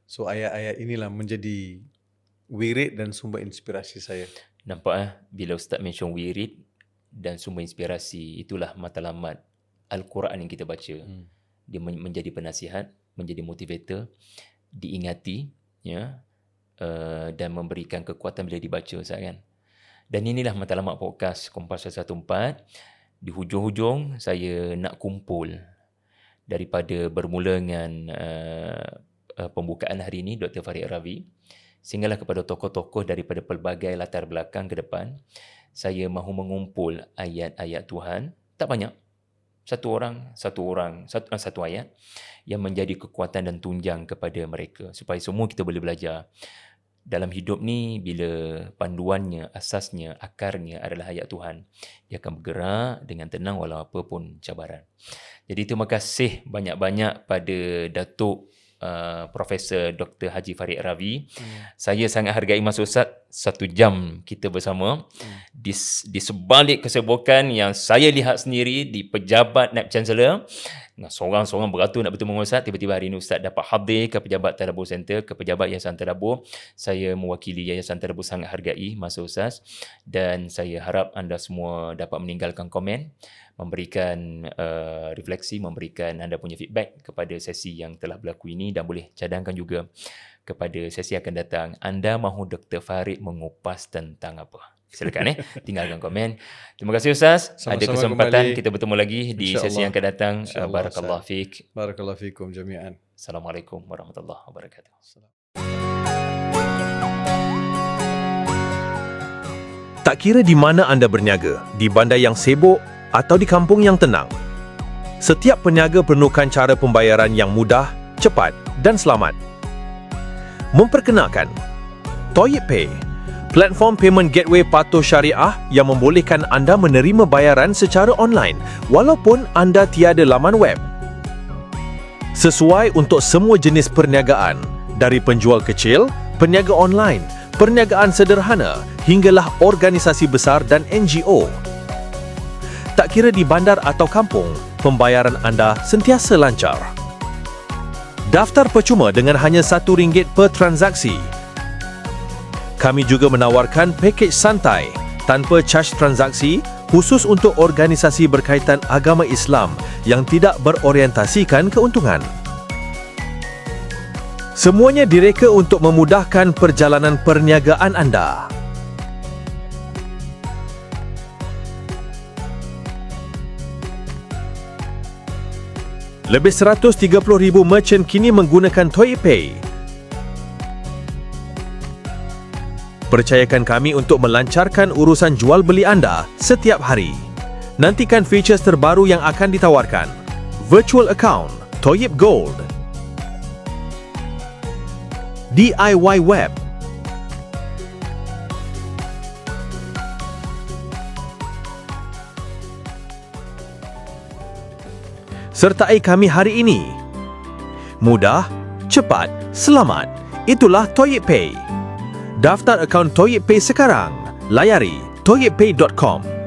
So ayat-ayat inilah menjadi wirid dan sumber inspirasi saya. Nampak bila Ustaz mention wirid dan sumber inspirasi, itulah matlamat Al-Quran yang kita baca. Dia menjadi penasihat, menjadi motivator, diingati, ya, dan memberikan kekuatan bila dibaca Ustaz kan. Dan inilah matlamat podcast Kompas 114. Di hujung-hujung saya nak kumpul daripada bermula dengan pembukaan hari ini Dr. Farid Ravi, sehinggalah kepada tokoh-tokoh daripada pelbagai latar belakang ke depan. Saya mahu mengumpul ayat-ayat Tuhan, tak banyak, satu ayat yang menjadi kekuatan dan tunjang kepada mereka, supaya semua kita boleh belajar dalam hidup ni bila panduannya, asasnya, akarnya adalah ayat Tuhan, dia akan bergerak dengan tenang walau apa pun cabaran. Jadi terima kasih banyak-banyak pada Datuk Profesor Dr. Haji Farid Ravi. Saya sangat hargai masa Ustaz, 1 jam kita bersama. Di sebalik kesibukan yang saya lihat sendiri di pejabat Naib Chancellor, seorang-seorang beratur nak bertemu dengan Ustaz, tiba-tiba hari ini Ustaz dapat hadir ke pejabat Tadabbur Center, ke pejabat Yayasan Tadabbur. Saya mewakili Yayasan Tadabbur sangat hargai masa Ustaz, dan saya harap anda semua dapat meninggalkan komen, memberikan refleksi, memberikan anda punya feedback kepada sesi yang telah berlaku ini, dan boleh cadangkan juga kepada sesi akan datang, anda mahu Dr. Farid mengupas tentang apa. Silakan tinggalkan komen. Terima kasih Ustaz. Sama-sama, ada kesempatan kembali. kita bertemu lagi di sesi yang akan datang. Barakallahu fiik. Barakallahu fiikum jami'an. Assalamualaikum warahmatullahi wabarakatuh. Tak kira di mana anda berniaga, di bandar yang sibuk atau di kampung yang tenang, setiap peniaga perlukan cara pembayaran yang mudah, cepat dan selamat. Memperkenalkan Toyib Pay, platform payment gateway patuh syariah yang membolehkan anda menerima bayaran secara online walaupun anda tiada laman web. Sesuai untuk semua jenis perniagaan, dari penjual kecil, peniaga online, perniagaan sederhana hinggalah organisasi besar dan NGO. Tak kira di bandar atau kampung, pembayaran anda sentiasa lancar. Daftar percuma dengan hanya RM1 per transaksi. Kami juga menawarkan pakej santai tanpa caj transaksi khusus untuk organisasi berkaitan agama Islam yang tidak berorientasikan keuntungan. Semuanya direka untuk memudahkan perjalanan perniagaan anda. Lebih 130,000 merchant kini menggunakan Toyib Pay. Percayakan kami untuk melancarkan urusan jual beli anda setiap hari. Nantikan features terbaru yang akan ditawarkan. Virtual Account, Toyib Gold, DIY Web, sertai kami hari ini. Mudah, cepat, selamat. Itulah Toyib Pay. Daftar akaun Toyib Pay sekarang. Layari toyibpay.com.